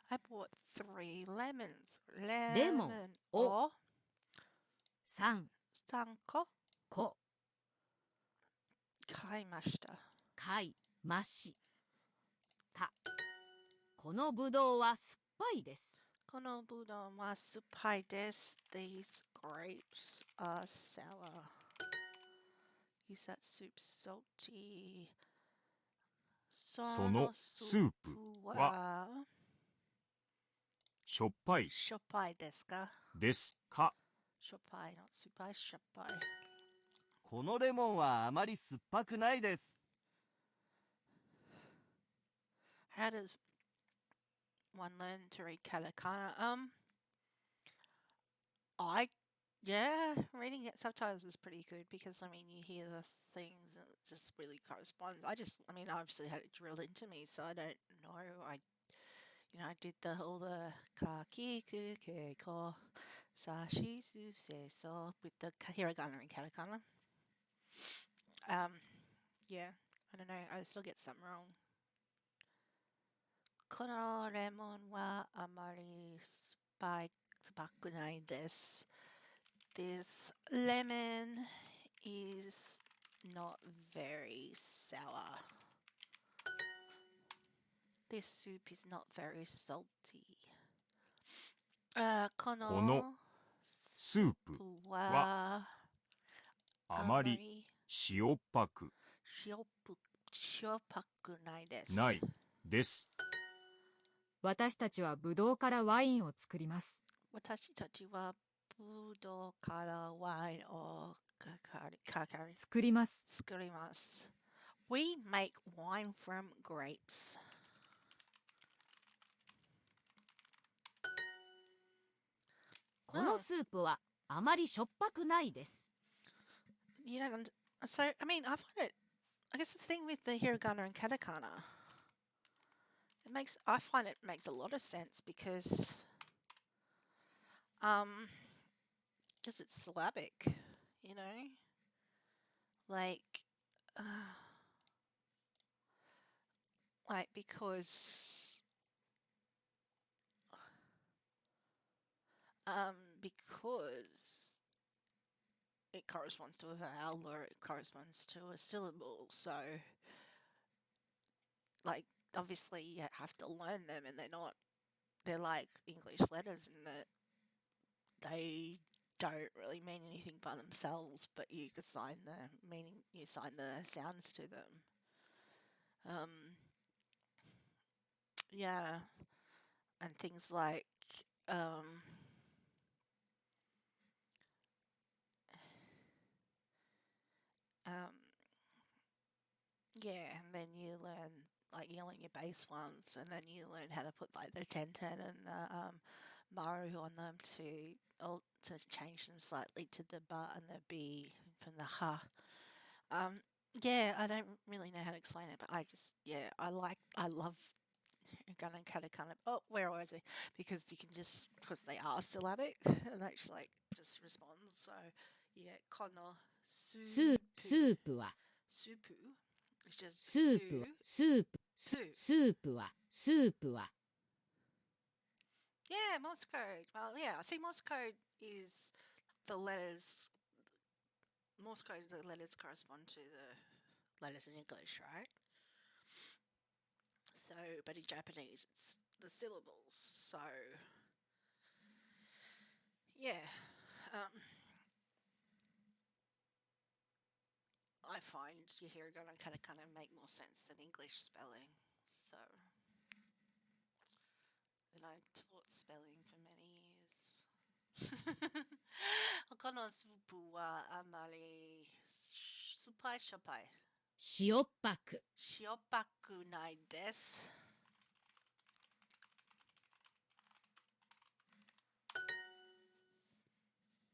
I bought 3 lemons. レモンを3個買いました。買いました。このぶどうは酸っぱいです。このぶどうは酸っぱいです。These grapes are sour. Is that soup salty? そのスープはしょっぱいしょっぱいですかですか。しょっぱいの酸っぱいしょっぱい。このレモンはあまり酸っぱくないです。How does one learn to read katakana? Reading it subtitles is pretty good because I mean you hear the things and it just really corresponds. I obviously had it drilled into me, so I don't know. I did all the ka kiku ke ko sa shi su se so with the hiragana and katakana. Yeah, I don't know. I still get some wrong. Kono lemon wa amari suppakunai desu. This lemon is not very sour. This soup is not very salty. このスープはあまり塩っぱくないです。ないです。私たちはブドウからワインを作ります。私たちはブドウからワインを作ります。作ります。We make wine from grapes. このスープはあまりしょっぱくないです。You know, so I mean, I guess the thing with the hiragana and katakana, I find it makes a lot of sense because it's syllabic, you know, because it corresponds to a vowel or it corresponds to a syllable. So, obviously you have to learn them and they're like English letters in that they don't really mean anything by themselves, but you assign the meaning, you assign the sounds to them. Yeah, and things like and then you learn your bass ones, and then you learn how to put the ten-ten and the maru on them to change them slightly to the ba and the b from the ha. I don't really know how to explain it, but I love Hiragana and katakana. Oh, where was I? Because because they are syllabic, and actually just responds. So kono soup. スープは Supu, which is スープはスープは Yeah, Morse code. Well, yeah, see, Morse code is the letters. Morse code, the letters correspond to the letters in English, right? So, but in Japanese, it's the syllables. So, yeah. I find your hiragana and katakana make more sense than English spelling. So, and I taught spelling for many years. Kono supu wa amari suppai shoppai. 塩っぱく Shiopaku nai desu.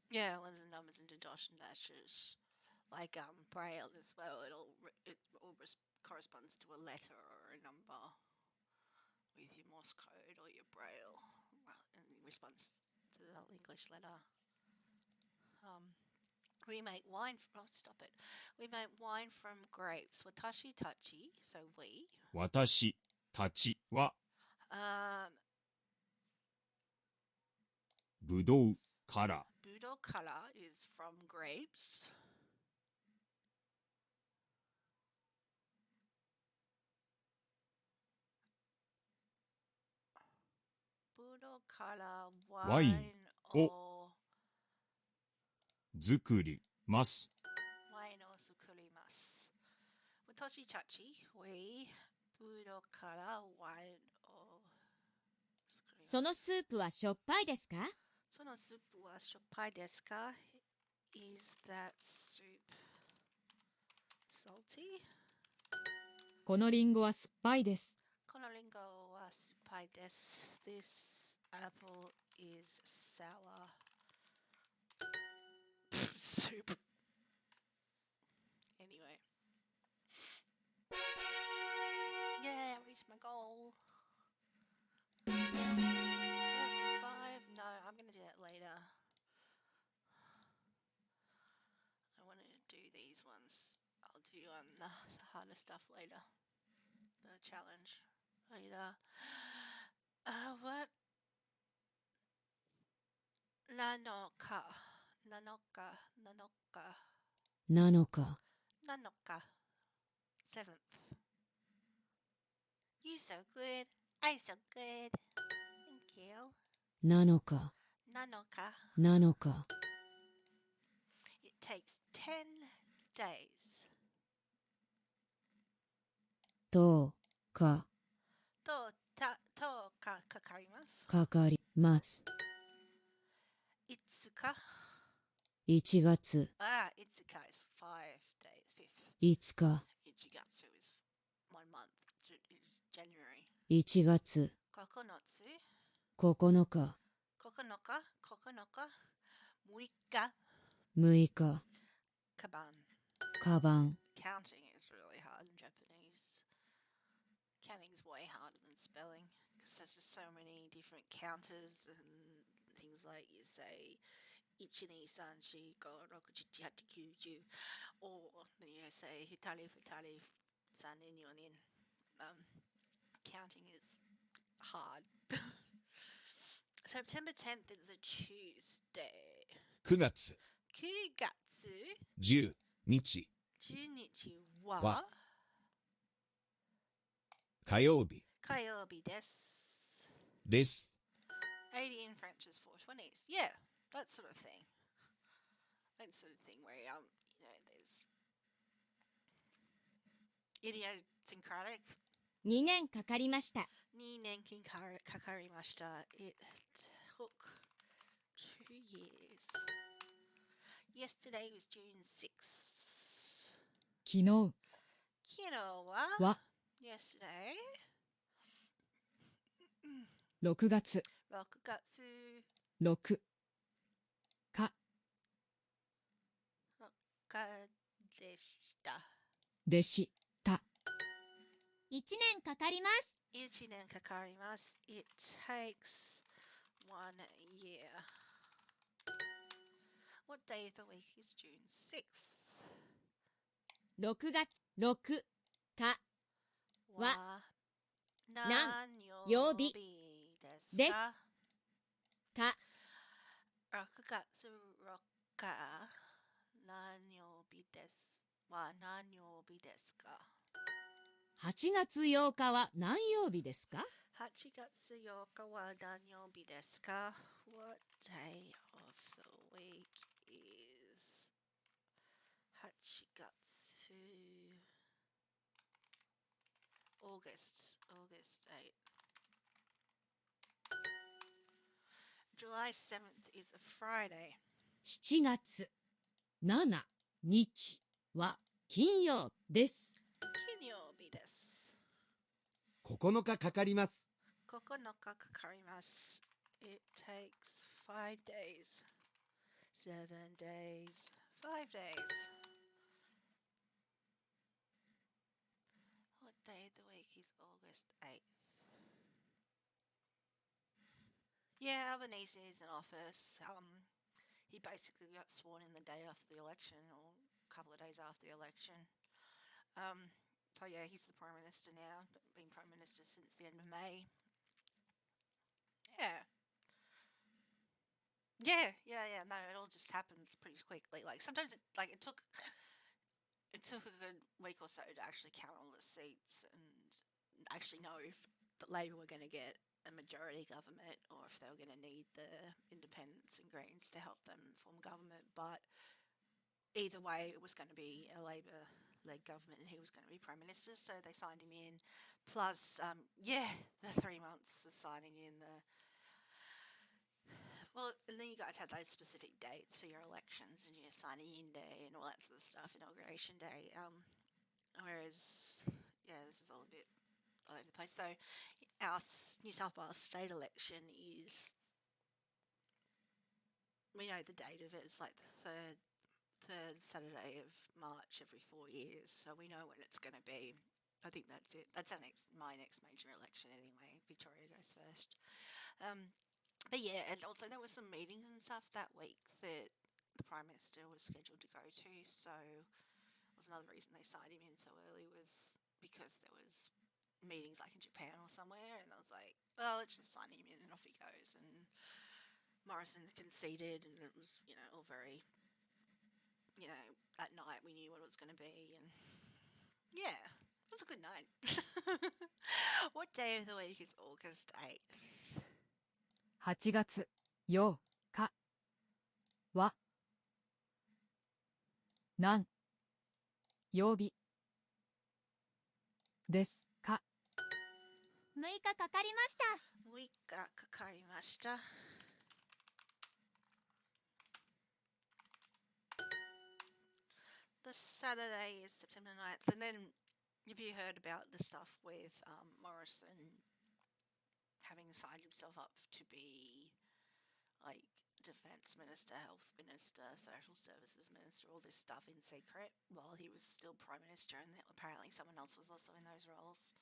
Yeah, letters and numbers into dosh and dashes. Like braille as well. It all corresponds to a letter or a number with your Morse code or your braille in response to the English letter. We make wine. We make wine from grapes. Watashi tachi. So we. 私たちは ぶどうから Budo kara is from grapes. Budo kara wine or 作ります。 wine or sukurimasu. Watashi tachi. We budo kara wine or そのスープはしょっぱいですか？ Sono soup wa shoppai desu ka? Is that soup salty. このリンゴは酸っぱいです。 Konolingo wa suppai desu. This apple is sour. Soup. Anyway. Yeah, reached my goal. Level 5? No, I'm going to do that later. I want to do these ones. I'll do the harder stuff later. The challenge later. What? Nanoka. Nanoka. Nanoka. なのか Nanoka. 7th. You so good. I so good. Thank you. なのか Nanoka. なのか It takes 10 days. とか To kakarimasu. かかります。 Itsuka. 1月 Itsuka is 5 days. 5th. 5日 Ichigatsu is 1 month. It's January. 1月 Kokonotsu. 9日 Kokonoka. Kokonoka. 6 6日 Kaban. カバン Counting is really hard in Japanese. Counting is way harder than spelling because there's just so many different counters and things like you say ichini sanshi go roku chichi hati kyuju, or then you say hitari futari sanin yonin. Counting is hard. September 10th is a Tuesday. 9月9月10日10日はは火曜日火曜日です。です。 80 in French is 420s. Yeah, that sort of thing. That sort of thing where there's idiosyncratic. 2年かかりました。 2年かかりました。It took 2 years. Yesterday was June 6th. 昨日昨日はは yesterday 6月6月6かでした。でした1年かかります。1年かかります。It takes 1 year. What day of the week is June 6th? 6月6かは何曜日ですですかか6月6日何曜日ですは何曜日ですか8月8日は何曜日ですか8月8日は何曜日ですか What day of the week is 8月 August 8 July 7th is a Friday 7月7日は金曜です。金曜日です9日かかります。9日かかります It takes 5 days 7 days 5 days What day of the week is August 8th? Yeah, Albanese is in office. He basically got sworn in the day after the election, or a couple of days after the election. So yeah, he's the Prime Minister now, but been Prime Minister since the end of May. Yeah. Yeah. No, it all just happens pretty quickly. Like sometimes it took a good week or so to actually count all the seats and actually know if the Labor were going to get a majority government or if they were going to need the independents and Greens to help them form government. But either way, it was going to be a Labor-led government and he was going to be Prime Minister, so they signed him in. Plus, the 3 months of signing in the... Well, and then you guys had those specific dates for your elections and your signing in day and all that sort of stuff, inauguration day. Whereas, yeah, this is all a bit all over the place. So, our New South Wales state election is, we know the date of it. It's like the third Saturday of March every 4 years. So we know when it's going to be. I think that's it. That's my next major election anyway. Victoria goes first. But yeah, and also there were some meetings and stuff that week that the Prime Minister was scheduled to go to. So that was another reason they signed him in so early, was because there was meetings like in Japan or somewhere, and I was like, well, let's just sign him in and off he goes. And Morrison conceded, and it was, all very, at night we knew what it was going to be, and yeah, it was a good night. What day of the week is August 8th? 8月8日は何曜日ですか？ 6日かかりました。6日かかりました。The Saturday is September 9th. And then, have you heard about the stuff with Morrison having signed himself up to be like Defence Minister, Health Minister, Social Services Minister, all this stuff in secret while he was still Prime Minister, and apparently someone else was also in those roles.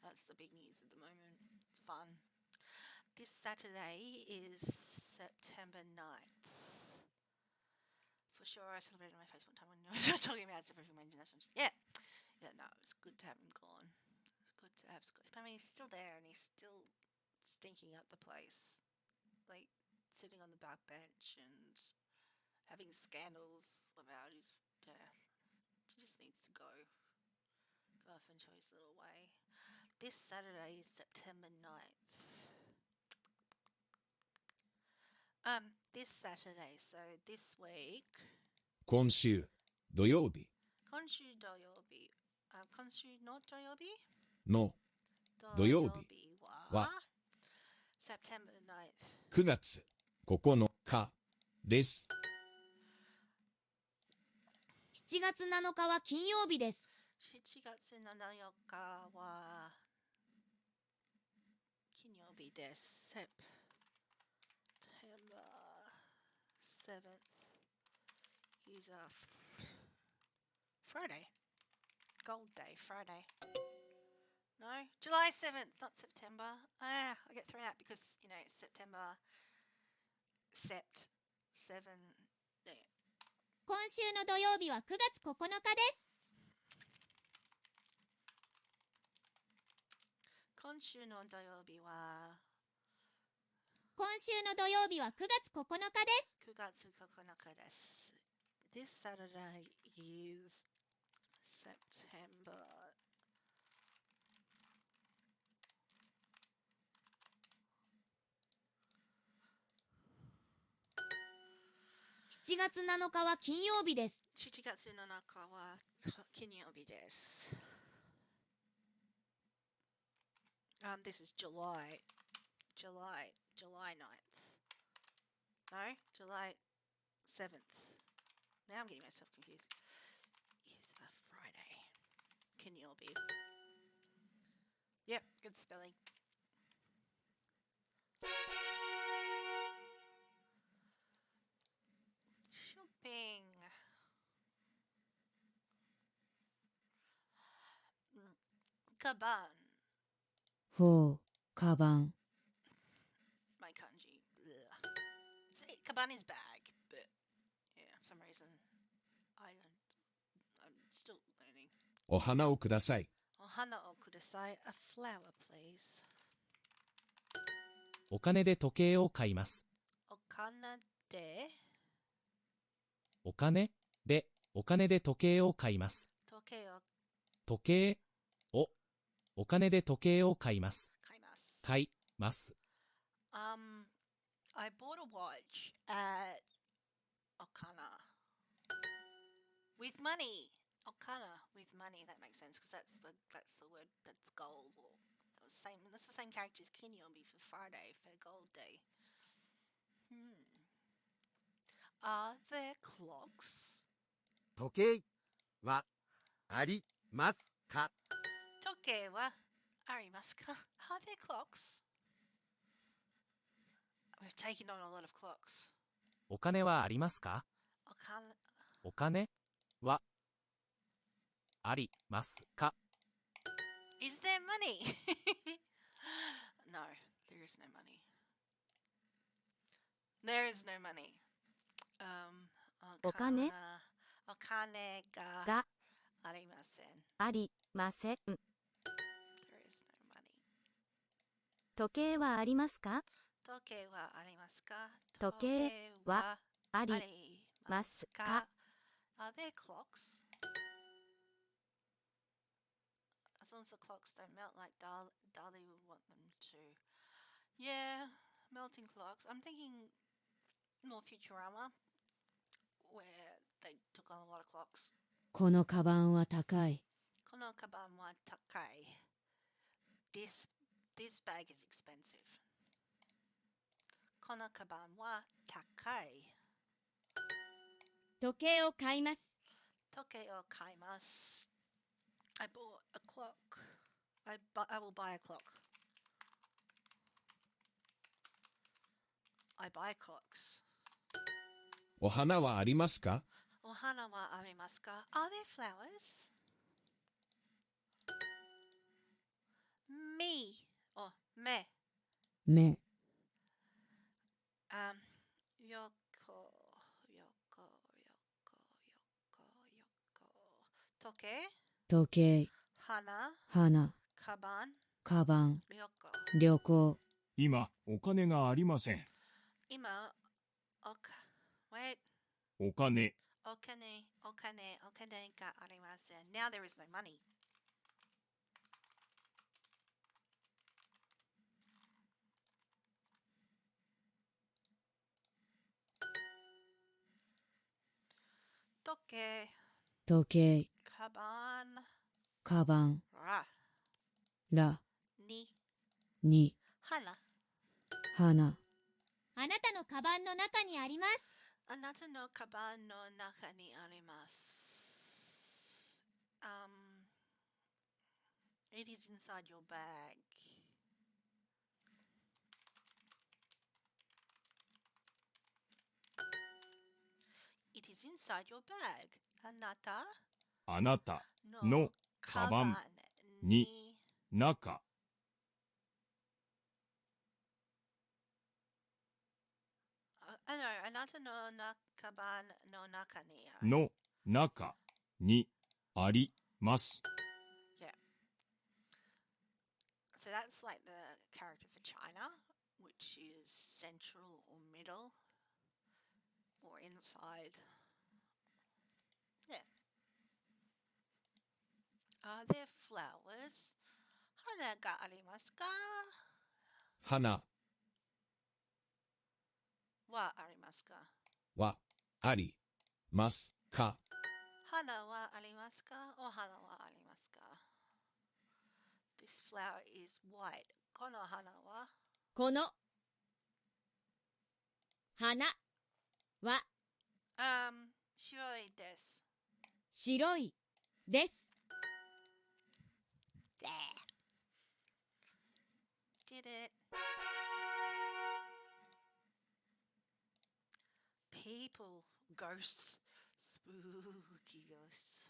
That's the big news at the moment. It's fun. This Saturday is September 9th. For sure, I celebrated my face one time when I was talking about African International. Yeah, no, it's good to have him gone. It's good to have Scott. I mean, he's still there and he's still stinking up the place. Like, sitting on the back bench and having scandals about his death. He just needs to go. Go off and show his little way. This Saturday is September 9th. This Saturday, so this week. 今週土曜日今週土曜日。今週の土曜日の土曜日は September 9th. 9月9日です。7月7日は金曜日です。7月7日は金曜日です。September 7th is a Friday. Gold Day, Friday. No, July 7th, not September. I get thrown out because, it's September, Sept, 7, yeah. 今週の土曜日は9月9日です。今週の土曜日は9月9日です。9月9日です。This Saturday is September 7月7日は金曜日です。7月7日は金曜日です。This is July 9th. No, July 7th. Now I'm getting myself confused. It's a Friday. 金曜日. Yep, good spelling. Shopping. Kaban. ほう、カバン。 My kanji. Kaban is bag, but yeah, for some reason I'm still learning. お花をください。お花をください. A flower, please. お金で時計を買います。お金でお金で時計を買います。時計をお金で時計を買います。買います。I bought a watch at Okana with money. Okana with money. That makes sense because that's the word. That's gold. That's the same character as Kinyobi for Friday for Gold Day. Are there clocks? 時計はありますか？時計はありますか? Are there clocks? We've taken on a lot of clocks. お金はありますか？お金はありますか？ Is there money? No, there is no money. There is no money. お金お金ががありません。ありません。 There is no money. 時計はありますか？時計はありますか？時計はありますか？ Are there clocks? As long as the clocks don't melt like Dali would want them to. Yeah, melting clocks. I'm thinking more Futurama, where they took on a lot of clocks. このカバンは高い。このカバンは高い。This bag is expensive. このカバンは高い。時計を買います。時計を買います。I bought a clock. I will buy a clock. I buy clocks. お花はありますか？お花はありますか? Are there flowers? Me or me. 目。よこ。時計。時計。花。カバン。カバン。旅行。旅行。今、お金がありません。今、wait. お金。お金がありません。Now there is no money. 時計。時計。カバン。カバン。ら。に。花。花。あなたのカバンの中にあります。あなたのカバンの中にあります。It is inside your bag. It is inside your bag. あなたのカバンに中。あなたのカバンの中にある。の中にあります。Yeah. So that's like the character for China, which is central or middle or inside. Yeah. Are there flowers? 花がありますか？花はありますか？はありますか？花はありますか？お花はありますか？ This flower is white. この花は？この花は白いです。白いです。Did it. People, ghosts, spooky ghosts.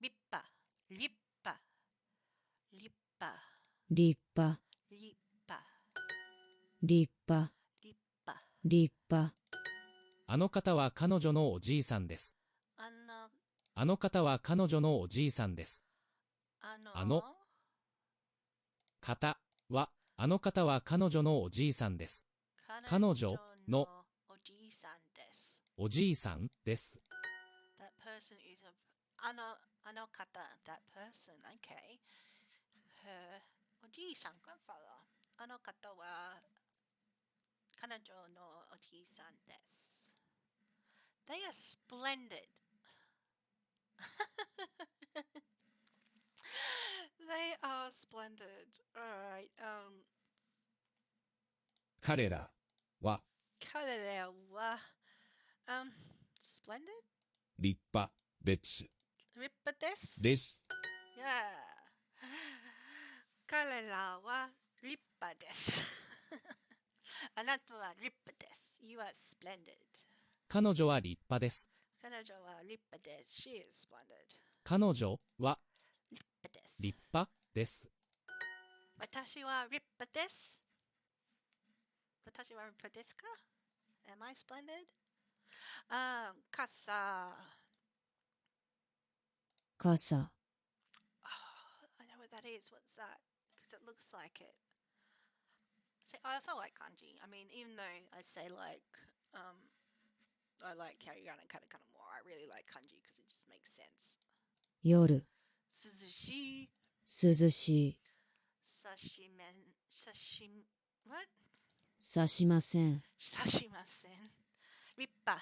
Lippa, lippa, lippa, 立派。 lippa, 立派。 lippa. 立派。あの方は彼女のおじいさんです。あの方は彼女のおじいさんです。あの方は、あの方は彼女のおじいさんです。彼女のおじいさんです。おじいさんです。That person is a あの方 that person, okay. Her おじいさん grandfather あの方は彼女のおじいさんです。They are splendid. They are splendid. Alright, 彼らは Kalelewa. Splendid? 立派、別 Rippa des? です。 Yeah. Kalala wa rippa des. あなたは立派です。You are splendid. 彼女は立派です。彼女は立派です。She is splendid. 彼女は立派です。立派です。私は立派です。私は立派ですか？ Am I splendid? 傘。傘 I know what that is. What's that? Because it looks like it. See, I also like kanji. I mean, even though I say like, I like hiragana and katakana more, I really like kanji because it just makes sense. 夜 Suzushi, 涼しい sashimen, sashim, what? 刺しません Sashimasen. Rippa.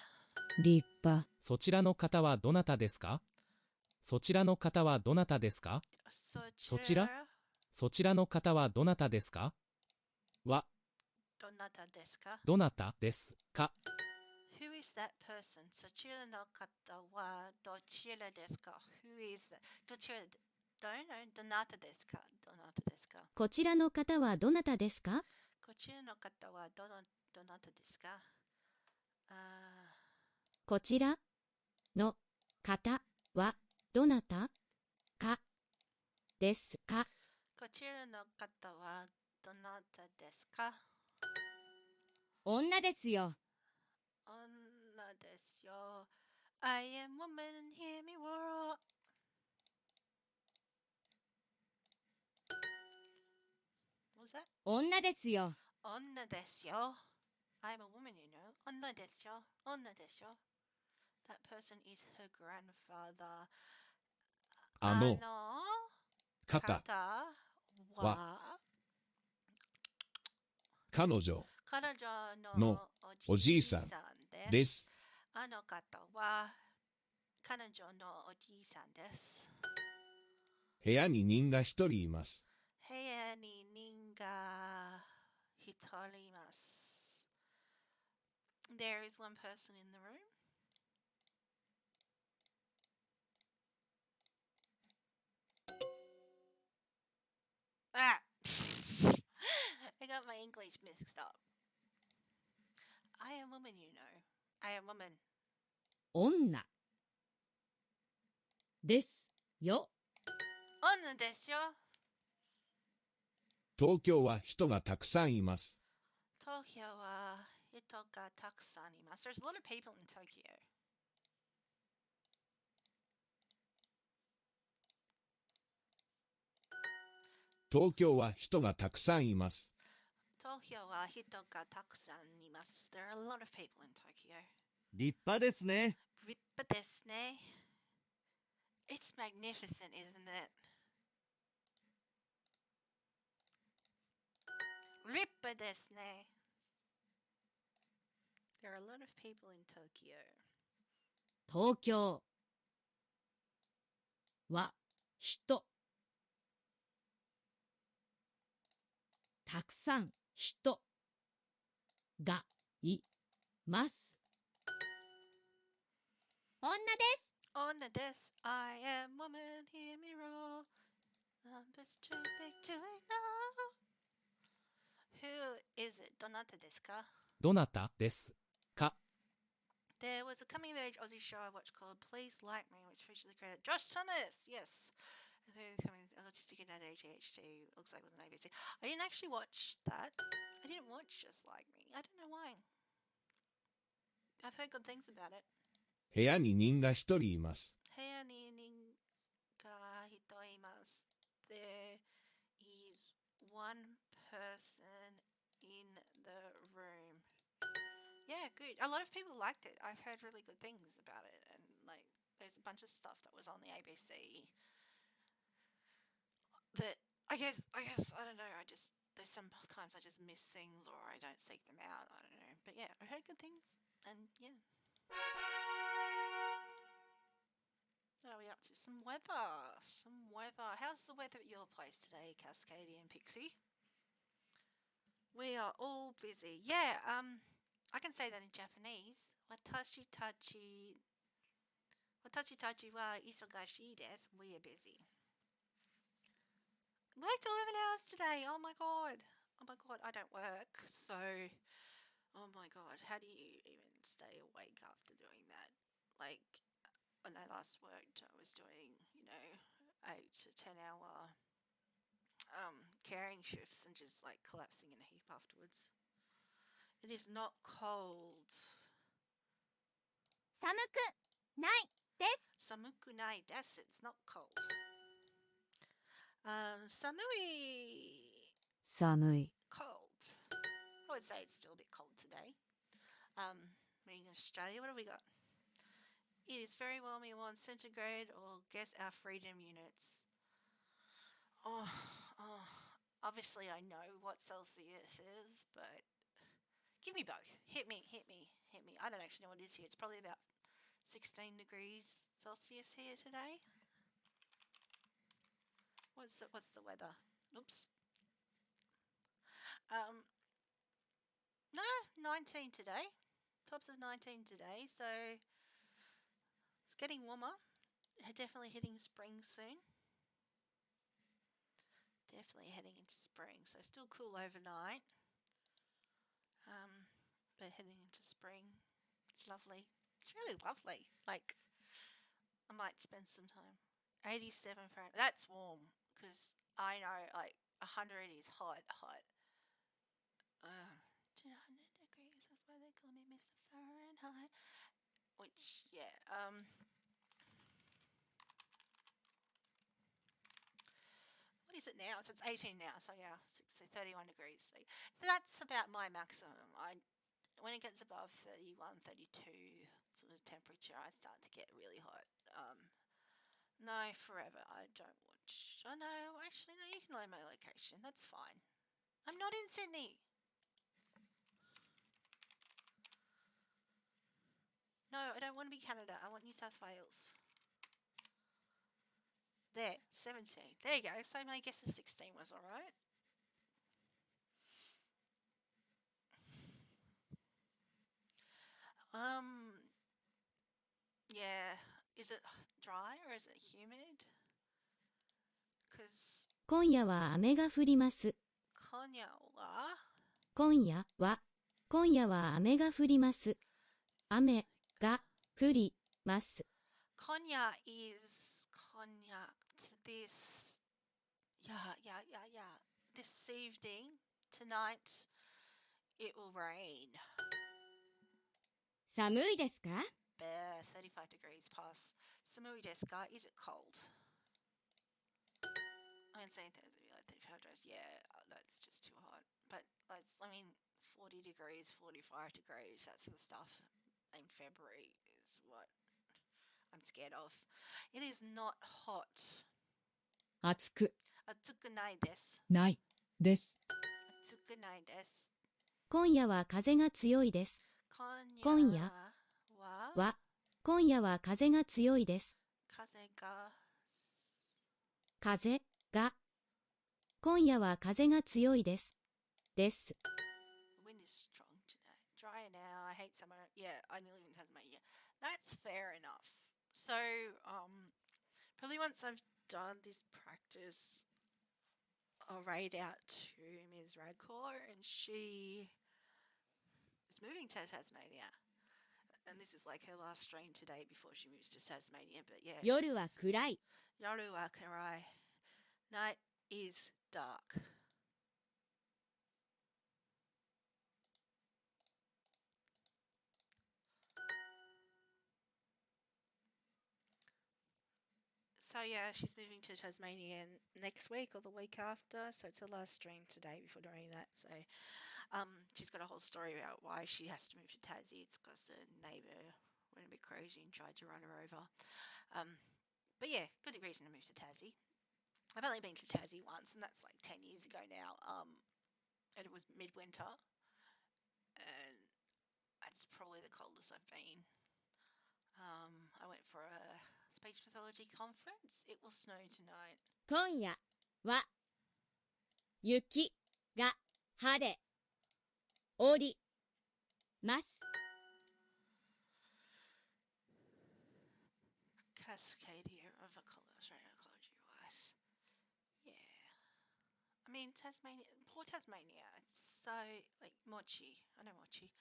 立派そちらの方はどなたですか？そちらの方はどなたですか？そちら？そちらの方はどなたですか？は、どなたですか？どなたですか？ Who is that person? そちらの方はどちらですか？ Who is that? どちら、どなたですか？どなたですか？こちらの方はどなたですか？こちらの方はどなたですか？こちらの方はどなたかですか？こちらの方はどなたですか？女ですよ。女ですよ。I am woman, hear me roar. What was that? 女ですよ。女ですよ。I'm a woman, you know. 女ですよ。女ですよ。That person is her grandfather. あの方は彼女彼女ののおじいさんです。あの方は彼女のおじいさんです。部屋に人が一人います。部屋に人が一人います。There is one person in the room. Ah! I got my English mixed up. I am woman, you know. I am woman. 女ですよ。女ですよ。東京は人がたくさんいます。東京は人がたくさんいます。There's a lot of people in Tokyo. 東京は人がたくさんいます。東京は人がたくさんいます。There are a lot of people in Tokyo. 立派ですね。立派ですね。It's magnificent, isn't it? 立派ですね。There are a lot of people in Tokyo. 東京は人たくさん人がいます。女です。女です。I am woman, hear me roar. Numbers too big to ignore. Who is it? どなたですか？どなたですか？ There was a coming of age Aussie show I watched called Please Like Me, which featured the creator Josh Thomas. Yes. Autistic and ADHD. Looks like it was an ABC. I didn't actually watch that. I didn't watch Just Like Me. I don't know why. I've heard good things about it. 部屋に人が一人います。部屋に人が一人います。There is one person in the room. Yeah, good. A lot of people liked it. I've heard really good things about it, and like, there's a bunch of stuff that was on the ABC that I guess I don't know. There's sometimes I just miss things or I don't seek them out. I don't know, but yeah, I heard good things, and yeah. What are we up to? Some weather. Some weather. How's the weather at your place today, Cascadian Pixie? We are all busy. Yeah, I can say that in Japanese. Watashi tachi wa isogashii desu. We are busy. Worked 11 hours today. Oh my god. Oh my god, I don't work. So, oh my god, how do you even stay awake after doing that? Like, when I last worked, I was doing, 8 to 10 hour carrying shifts and just like collapsing in a heap afterwards. It is not cold. 寒くないです。 Samuku nai desu. It's not cold. Samui. 寒い Cold. I would say it's still a bit cold today. Being in Australia, what have we got? It is very warm in 1 centigrade, or guess our freedom units. Oh, obviously I know what Celsius is, but give me both. Hit me. I don't actually know what it is here. It's probably about 16 degrees Celsius here today. What's the weather? Oops. No, 19 today. Tops of 19 today, so it's getting warmer. Definitely hitting spring soon. Definitely heading into spring, so still cool overnight. But heading into spring, it's lovely. It's really lovely. Like, I might spend some time. 87 Fahrenheit. That's warm, because I know, like, 100 is hot. 200 degrees, that's why they call me Mr. Fahrenheit. Which, yeah, what is it now? So it's 18 now, so yeah, so 31 degrees. So that's about my maximum. When it gets above 31, 32 sort of temperature, I start to get really hot. No, forever. I don't want. Oh no, actually, no. You can know my location. That's fine. I'm not in Sydney. No, I don't want to be Canada. I want New South Wales. There, 17. There you go. So my guess is 16 was alright. Yeah. Is it dry or is it humid? Because 今夜は雨が降ります。今夜は雨が降ります。雨が降ります。 Konya is cognac to this. Yeah. This evening, tonight, it will rain. 寒いですか? Bear, 35 degrees past. Samui desu ka? Is it cold? I mean, saying things would be like 35 degrees. Yeah, that's just too hot. But, 40 degrees, 45 degrees, that sort of stuff in February is what I'm scared of. It is not hot. 暑く暑くないです。ないです。暑くないです。今夜は風が強いです。今夜は風が強いです。今夜は風が強いです。です。 Wind is strong today. Dry now. I hate summer. Yeah, I live in Tasmania. That's fair enough. So, probably once I've done this practice, I'll raid out to Ms. Radcor, and she is moving to Tasmania. And this is like her last stream today before she moves to Tasmania. But yeah. 夜は暗い。 Yoru wa karai. Night is dark. So yeah, she's moving to Tasmania next week or the week after. So it's her last stream today before doing that. So she's got a whole story about why she has to move to Tassie. It's because the neighbour went a bit crazy and tried to run her over. But yeah, good reason to move to Tassie. I've only been to Tassie once, and that's like 10 years ago now. And it was midwinter, and that's probably the coldest I've been. I went for a speech pathology conference. It will snow tonight. 今夜は雪が晴れおります Cascadia of Australia ecology wise. Yeah. I mean, Tasmania, poor Tasmania, it's so, like, mochi. I know mochi.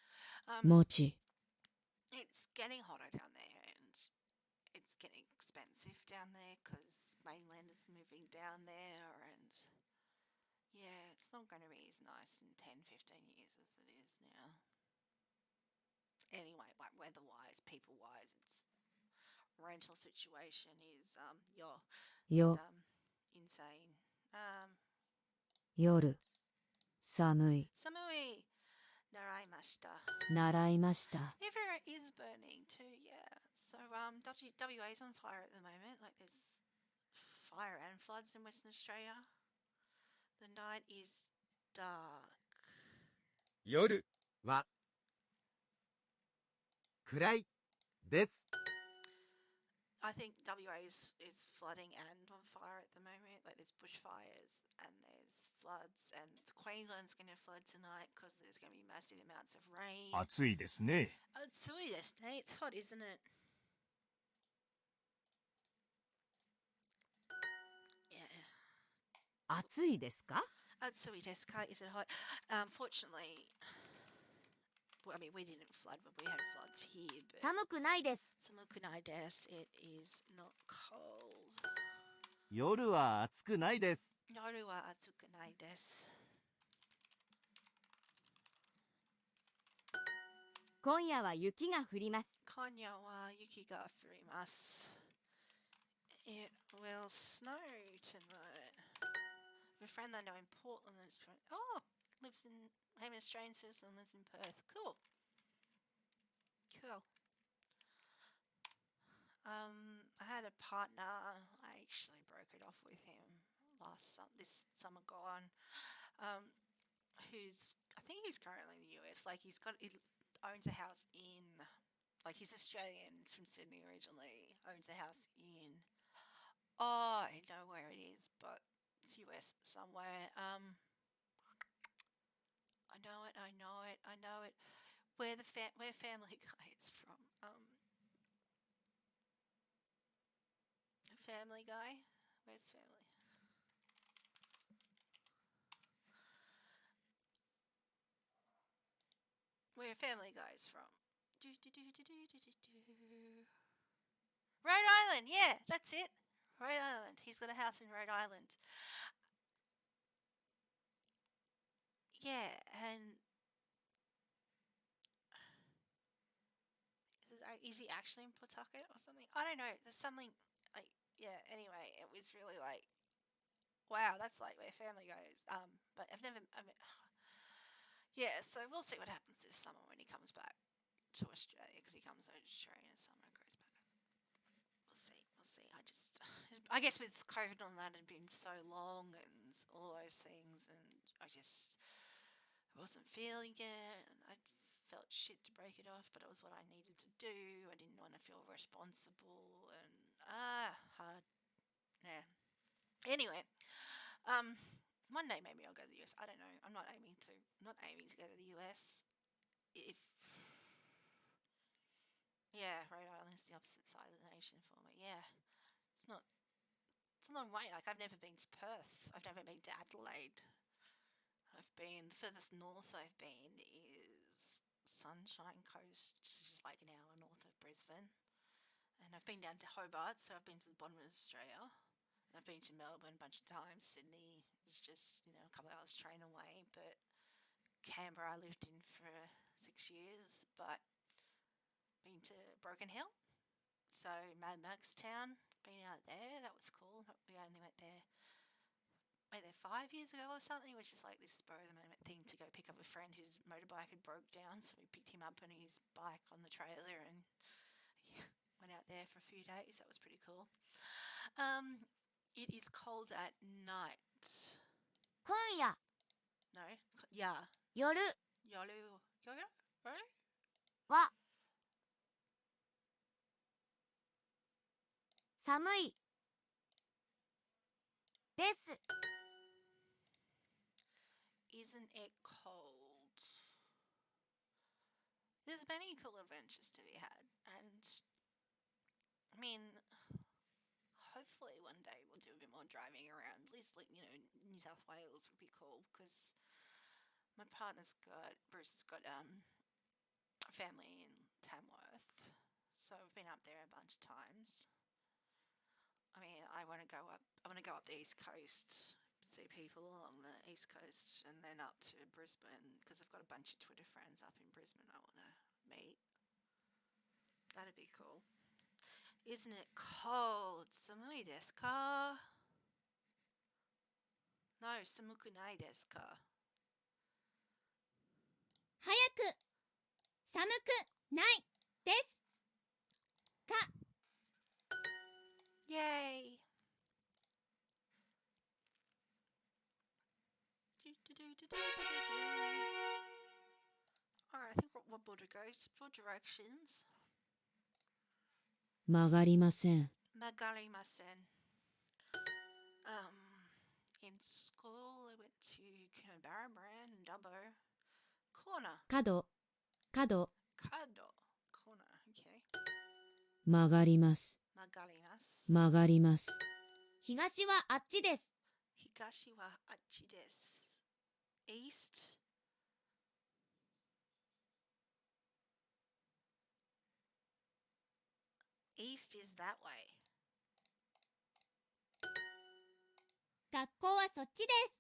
餅 It's getting hotter down there and it's getting expensive down there because mainland is moving down there and yeah, it's not going to be as nice in 10, 15 years as it is now. Anyway, like weather-wise, people-wise, it's rental situation isよ insane. 夜寒い Samui naraimashita. 習いました Everywhere is burning too, yeah. So WA's on fire at the moment. Like there's fire and floods in Western Australia. The night is dark. 夜は暗いです。 I think WA is flooding and on fire at the moment. Like there's bushfires and there's floods, and Queensland's going to flood tonight because there's going to be massive amounts of rain. 暑いですね。 Atsui desu ne. It's hot, isn't it? Yeah. 暑いですか Atsui desu ka? Is it hot? Fortunately, well, I mean, we didn't flood, but we had floods here. But 寒くないです Samukunai desu. It is not cold. 夜は暑くないです。 Yoru wa atsukunai desu. 今夜は雪が降ります Konya wa yuki ga furimasu. It will snow tonight. I have a friend I know in Portland that's lives in I'm an Australian citizen, lives in Perth. Cool. I had a partner. I actually broke it off with him this summer gone. Who's I think he's currently in the US. Like he owns a house in like he's Australian. He's from Sydney originally. Owns a house in I don't know where it is, but it's US somewhere. I know it. Where Family Guy is from. Family Guy? Where's Family? Where Family Guy is from. Rhode Island, yeah, that's it. Rhode Island. He's got a house in Rhode Island. Yeah, and is he actually in Pawtucket or something? I don't know. There's something like anyway, it was really like wow, that's like where Family goes. But I've never yeah, so we'll see what happens this summer when he comes back to Australia because he comes over to Australia in summer and goes back. We'll see. I guess with COVID and that had been so long and all those things, and I wasn't feeling it, and I felt shit to break it off, but it was what I needed to do. I didn't want to feel responsible, and hard. Yeah. Anyway, one day maybe I'll go to the US. I don't know. I'm not aiming to go to the US. Rhode Island's the opposite side of the nation for me. Yeah, it's a long way. Like I've never been to Perth. I've never been to Adelaide. The furthest north I've been is Sunshine Coast, which is like an hour north of Brisbane. And I've been down to Hobart, so I've been to the bottom of Australia. And I've been to Melbourne a bunch of times. Sydney is just, a couple of hours train away. But Canberra I lived in for 6 years. But been to Broken Hill. So Mad Max Town, been out there. That was cool. We only went there 5 years ago or something, which is like this spur of the moment thing to go pick up a friend whose motorbike had broke down. So we picked him up on his bike on the trailer and went out there for a few days. That was pretty cool. It is cold at night. 今夜 No, yeah. 夜 Yoru. は寒いです Isn't it cold? there's many cool adventures to be had, and I mean, hopefully one day we'll do a bit more driving around. At least, like, New South Wales would be cool because my Bruce has got family in Tamworth, so I've been up there a bunch of times. I mean, I want to go up the East Coast, see people along the East Coast, and then up to Brisbane because I've got a bunch of Twitter friends up in Brisbane I want to meet. That'd be cool. Isn't it cold? Samui desu ka? No, samuku nai desu ka? 早く寒くないですか Yay! Alright, I think what border goes for directions. 曲がりません。Magarimasen. In school, I went to Coonabarabran and Dubbo. Corner. 角 Kado. Corner. Okay. 曲がります。 Magarimasu. 曲がります。東はあっちです Higashi wa achi desu. East. East is that way. 学校はそっちです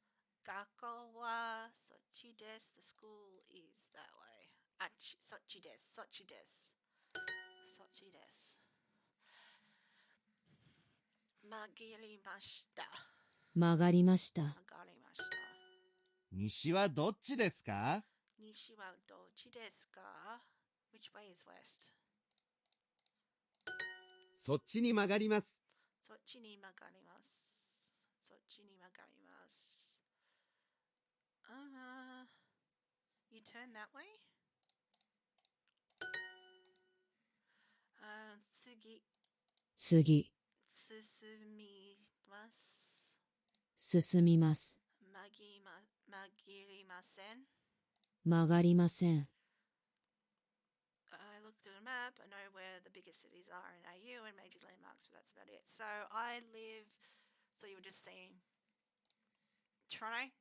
Gakko wa sochi desu. The school is that way. Achi, sochi desu. Sochi desu. Sochi desu. Magirimashita. 曲がりました。 Magarimashita. 西はどっちですか？ Nishi wa dochi desu ka? Which way is west? そっちに曲がります。 Sochi ni magarimasu. Sochi ni magarimasu. You turn that way? Tsugi. 次、 Susumimasu. 進みます。 Magirimasen. 曲がりません。 I looked at a map. I know where the biggest cities are in AU and major landmarks, but that's about it. So I live. So you were just seeing Toronto.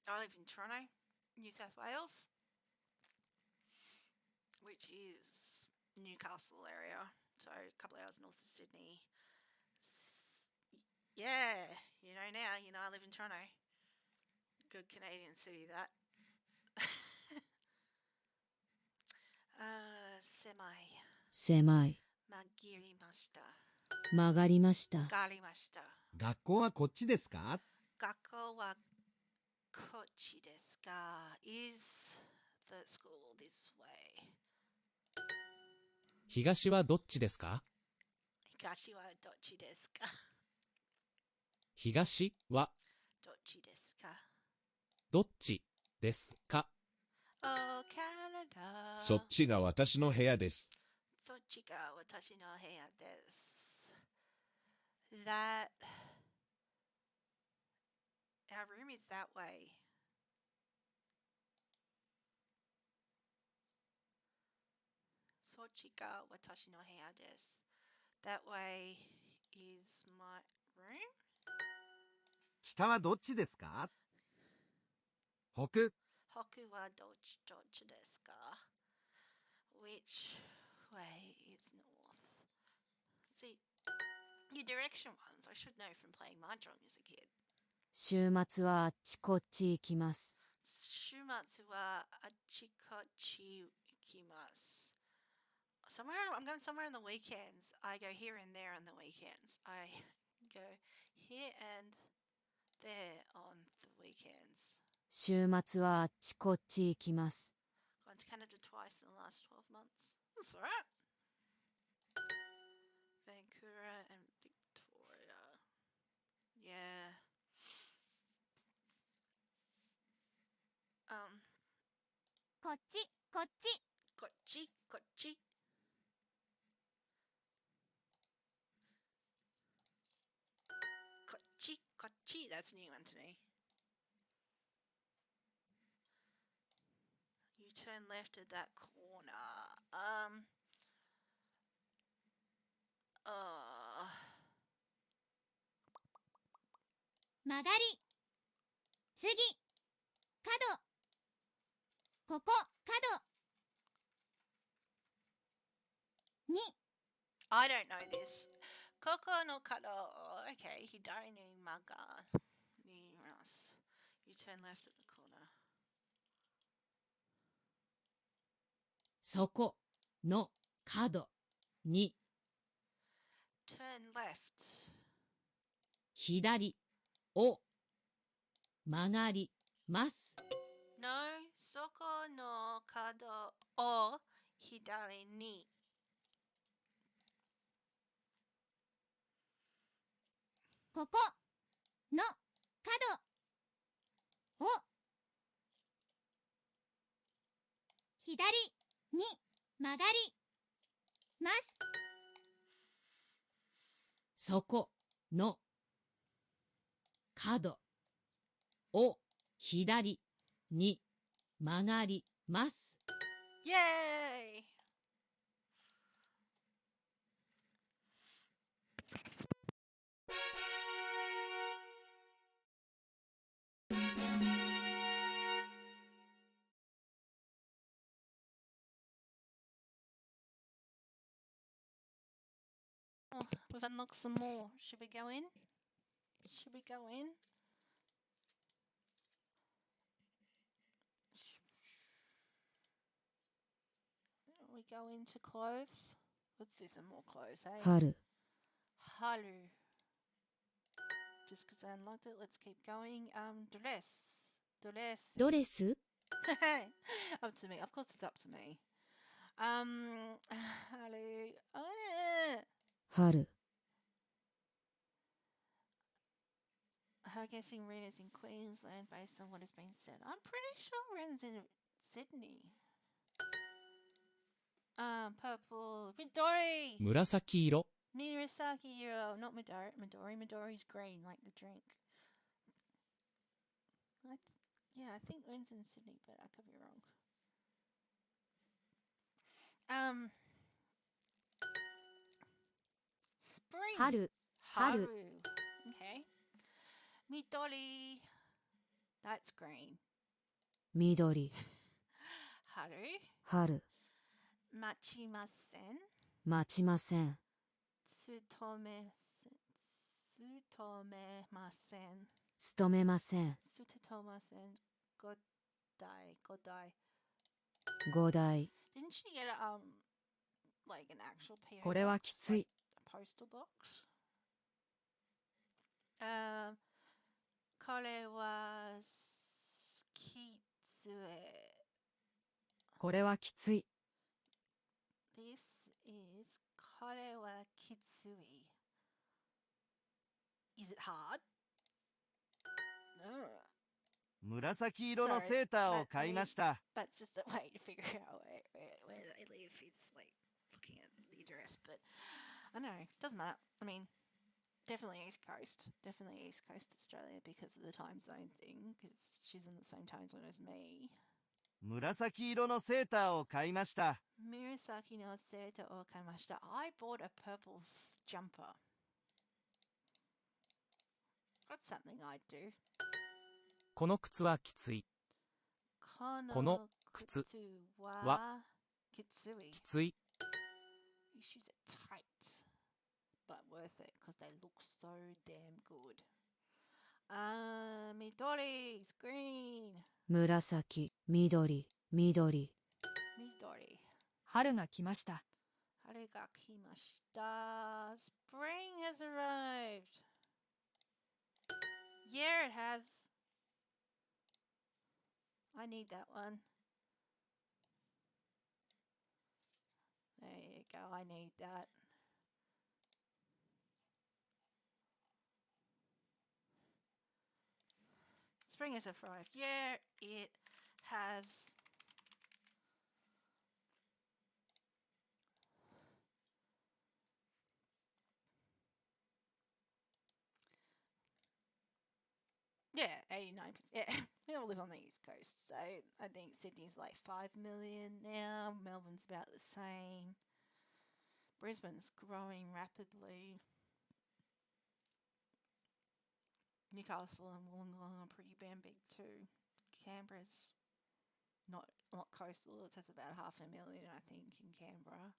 I live in Toronto, New South Wales, which is Newcastle area. So a couple of hours north of Sydney. Yeah, now. I live in Toronto. Good Canadian city, that.狭い。 Magirimashita. 曲がりました。 Garimashita. 学校はこっちですか？ Gakko wa kochi desu ka? Is the school this way? 東はどっちですか？ Higashi wa dochi desu ka? 東は Dochi desu ka? どっちですか？ Oh, Canada. そっちが私の部屋です。 Sochi ga watashi no heya desu. That our room is that way. Sochi ga watashi no heya desu. That way is my room. 北はどっちですか？北、 Hoku wa dochi desu ka? Which way is north? See, your direction ones I should know from playing Mahjong as a kid. 週末はあっちこっち行きます。 Shumatsu wa achikochi ikimasu. I'm going somewhere on the weekends. I go here and there on the weekends. I go here and there on the weekends. 週末はあっちこっち行きます。 Gone to Canada twice in the last 12 months. That's alright. Vancouver and Victoria. Yeah. こっちこっち Kochi, kochi. Kochi, kochi. That's a new one to me. You turn left at that corner. Uh, 曲がり。次。角。ここ、角。に。 I don't know this. Koko no kado. Okay, hidari ni maga ni ras. You turn left at the corner. そこの角に Turn left. 左を曲がります。 No, soko no kado o hidari ni. ここの角を左に曲がります。そこの角を左に曲がります。 Yay! Oh, we've unlocked some more. Should we go in? Should we go in? We go into clothes. Let's do some more clothes, hey? 春 Haru. Just because I unlocked it, let's keep going. Dress. Dress. ドレス Up to me. Of course it's up to me. Haru. Haru Her guessing Ren is in Queensland based on what has been said. I'm pretty sure Ren's in Sydney. Purple. Midori! 紫色 Mirasaki Euro. Not Midori. Midori's green, like the drink. Yeah, I think Ren's in Sydney, but I could be wrong. Spring. 春 Haru. 春 Okay. Midori. That's green. 緑 Haru. 春 Machimasen. 待ちません Sutomemasen. 勤めません Sutomasen. Godai. 5台 Didn't she get a, like an actual PO これは box? きつい。 A postal box? これはきつい。これはきつい。 This is これはきつい。Is it hard? No. 紫色のセーターを買いました。 That's just a way to figure out where they live. It's like looking at the address, but I don't know. Doesn't matter. I mean, definitely East Coast. Definitely East Coast Australia because of the time zone thing, because she's in the same time zone as me. 紫色のセーターを買いました。 Murasaki no seita o kaimashita. I bought a purple jumper. That's something I'd do. この靴はきつい。この靴はきつい。きつい。 These shoes are tight, but worth it because they look so damn good. Midori's green. 紫緑緑 Midori. 春が来ました。 Haru ga kimashita. Spring has arrived. Yeah, it has. I need that one. There you go. I need that. Spring has arrived. Yeah, it has. Yeah, 89%. Yeah, we all live on the East Coast, so I think Sydney's like 5 million now. Melbourne's about the same. Brisbane's growing rapidly. Newcastle and Wollongong are pretty damn big too. Canberra's not coastal. It has about 500,000, I think, in Canberra.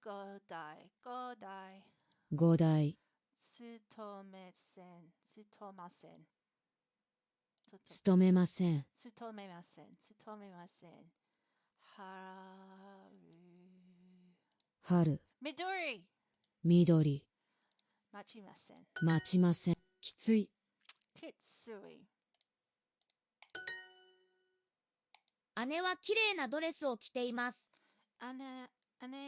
Godai. 五大、勤めません。勤めません。勤めません。春、緑。緑、待ちません。待ちません。きつい。きつい。姉は綺麗なドレスを着ています。姉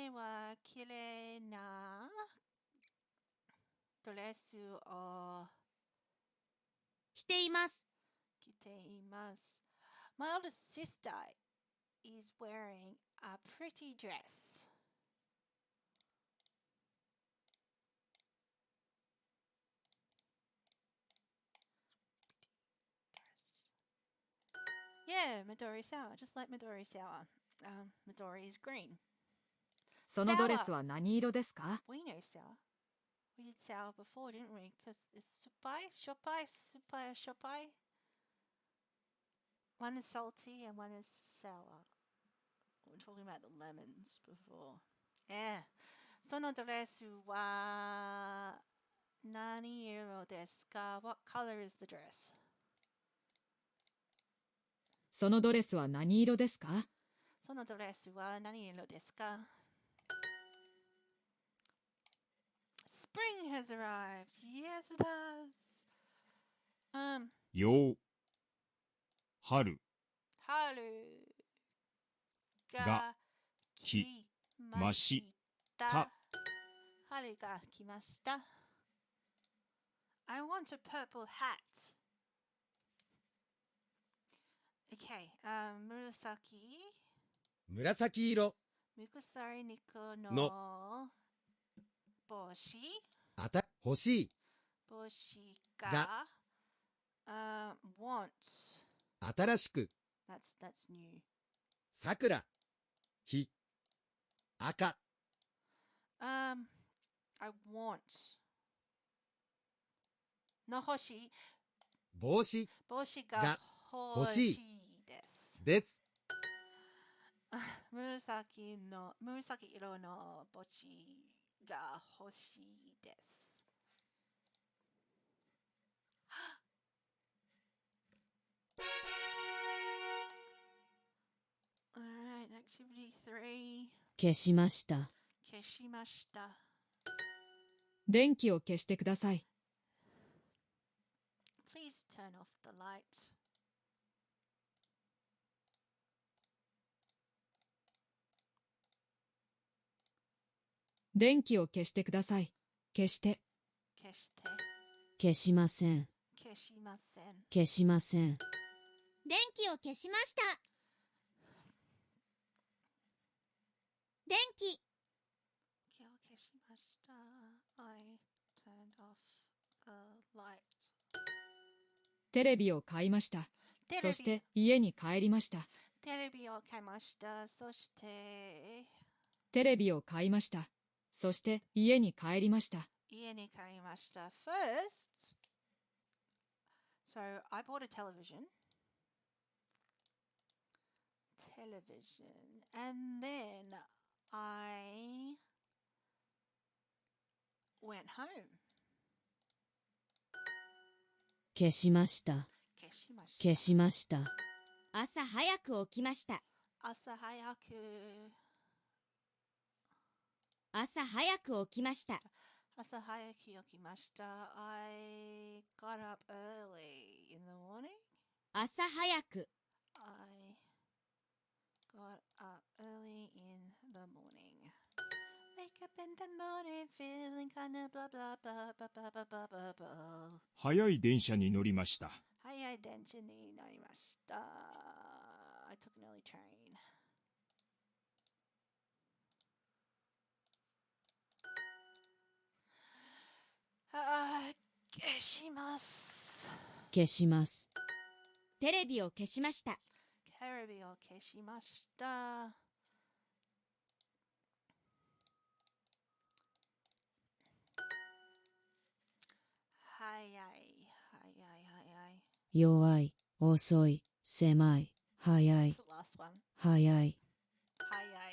は綺麗なドレスを着ています。着ています。My older sister is wearing a pretty dress. Yeah, Midori sour, just like Midori sour. Midori is green. そのドレスは何色ですか？ We know sour. We did sour before, didn't we? Because it's shopai. One is salty and one is sour. We were talking about the lemons before. Yeah. そのドレスは何色ですか? What color is the dress? そのドレスは何色ですか？そのドレスは何色ですか? Spring has arrived. Yes, it has. よう、春、春ががき来まましした。春が来ました。I want a purple hat. Okay, 紫色紫肉のの帽子欲しい帽子がwant. 新しく That's new. 桜ひ赤 I want. の欲しい帽子帽子がが欲欲しいしいです。です。紫色の帽子が欲しいです。Alright, activity 3. 消しました。消しました。電気を消してください。Please turn off the light. 電気を消してください。消して。消して。消しません。消しません。消しません。電気を消しました。電気。消しました。I turned off the light. テレビを買いました。そして家に帰りました。テレビを買いました。そしてテレビを買いました。そして家に帰りました。家に帰りました。First, so I bought a television, and then I went home. 消しました。消しました。消しました。朝早く起きました。朝早く起きました。朝早く起きました。I got up early in the morning. 朝早く。I got up early in the morning. Wake up in the morning feeling kinda blah blah blah blah blah blah blah blah blah. 早い電車に乗りました。早い電車に乗りました。I took an early train. 消します消します。テレビを消しました。テレビを消しました。早い、早い、早い。弱い、遅い、狭い、早い、 That's the last one. 早い。早い。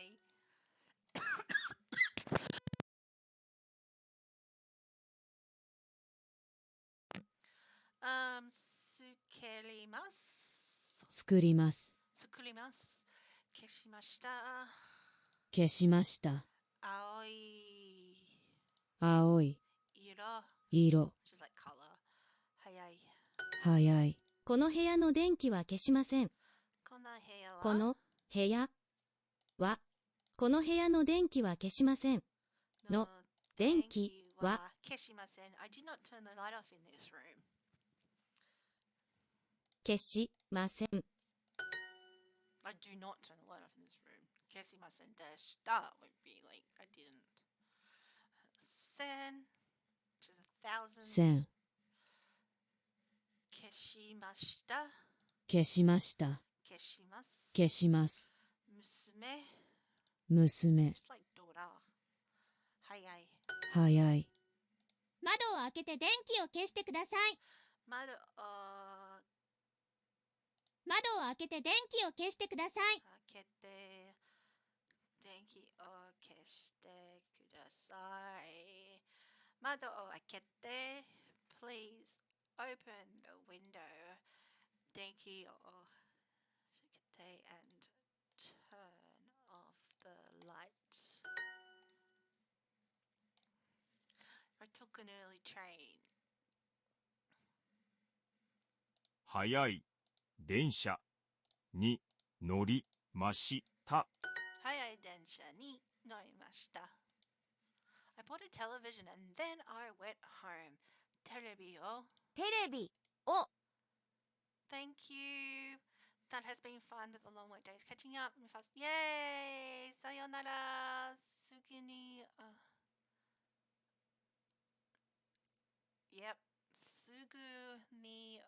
作ります。作ります。作ります。消しました。消しました。青い。青い。色。色。Which is like color. 早い。早い。この部屋の電気は消しません。この部屋は。この部屋は。この部屋の電気は消しません。の電気は消しません。I did not turn the light off in this room. 消しません。I do not turn the light off in this room. 消しませんでした would be like I didn't. 千 which is 1,000. 千。消しました。消しました。消します。消します。娘。娘。Just like daughter. 早い。早い。窓を開けて電気を消してください。窓を開けて電気を消してください。開けて電気を消してください。窓を開けて Please open the window. 電気を開けて and turn off the lights. I took an early train. 早い電車に乗りました。早い電車に乗りました。I bought a television and then I went home. テレビを。Thank you. That has been fun with the long work days. Catching up and fast. Yay! さよなら。すぐに。Yep. すぐに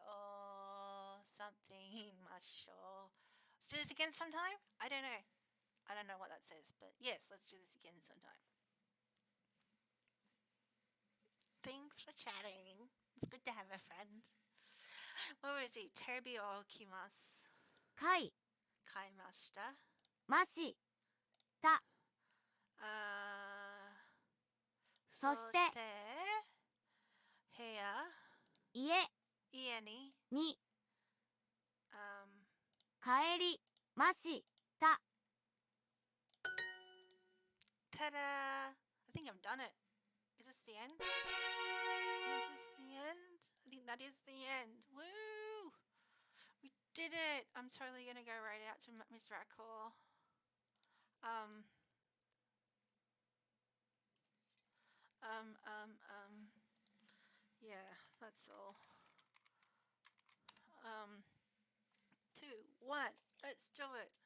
something ましょう。Let's do this again sometime? I don't know. I don't know what that says, but yes, let's do this again sometime. Thanks for chatting. It's good to have a friend. Where is he? テレビを置きます。買いました。そして部屋家に帰りました。Ta-da! I think I've done it. Is this the end? Is this the end? I think that is the end. Woo! We did it! I'm totally gonna go right out to Miss Rackor. Yeah, that's all. 2, 1, let's do it.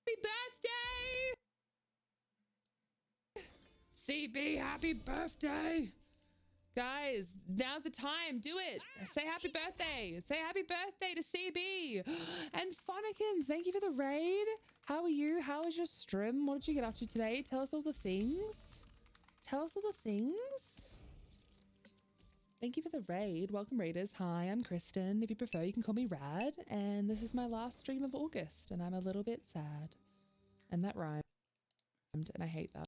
Happy birthday! CB, happy birthday! Guys, now's the time. Do it. Say happy birthday. Say happy birthday to CB. And Funnykins, thank you for the raid. How are you? How was your stream? What did you get up to today? Tell us all the things. Tell us all the things. Thank you for the raid. Welcome, raiders. Hi, I'm Kristen. If you prefer, you can call me Rad. And this is my last stream of August. And I'm a little bit sad. And that rhymed. And I hate that.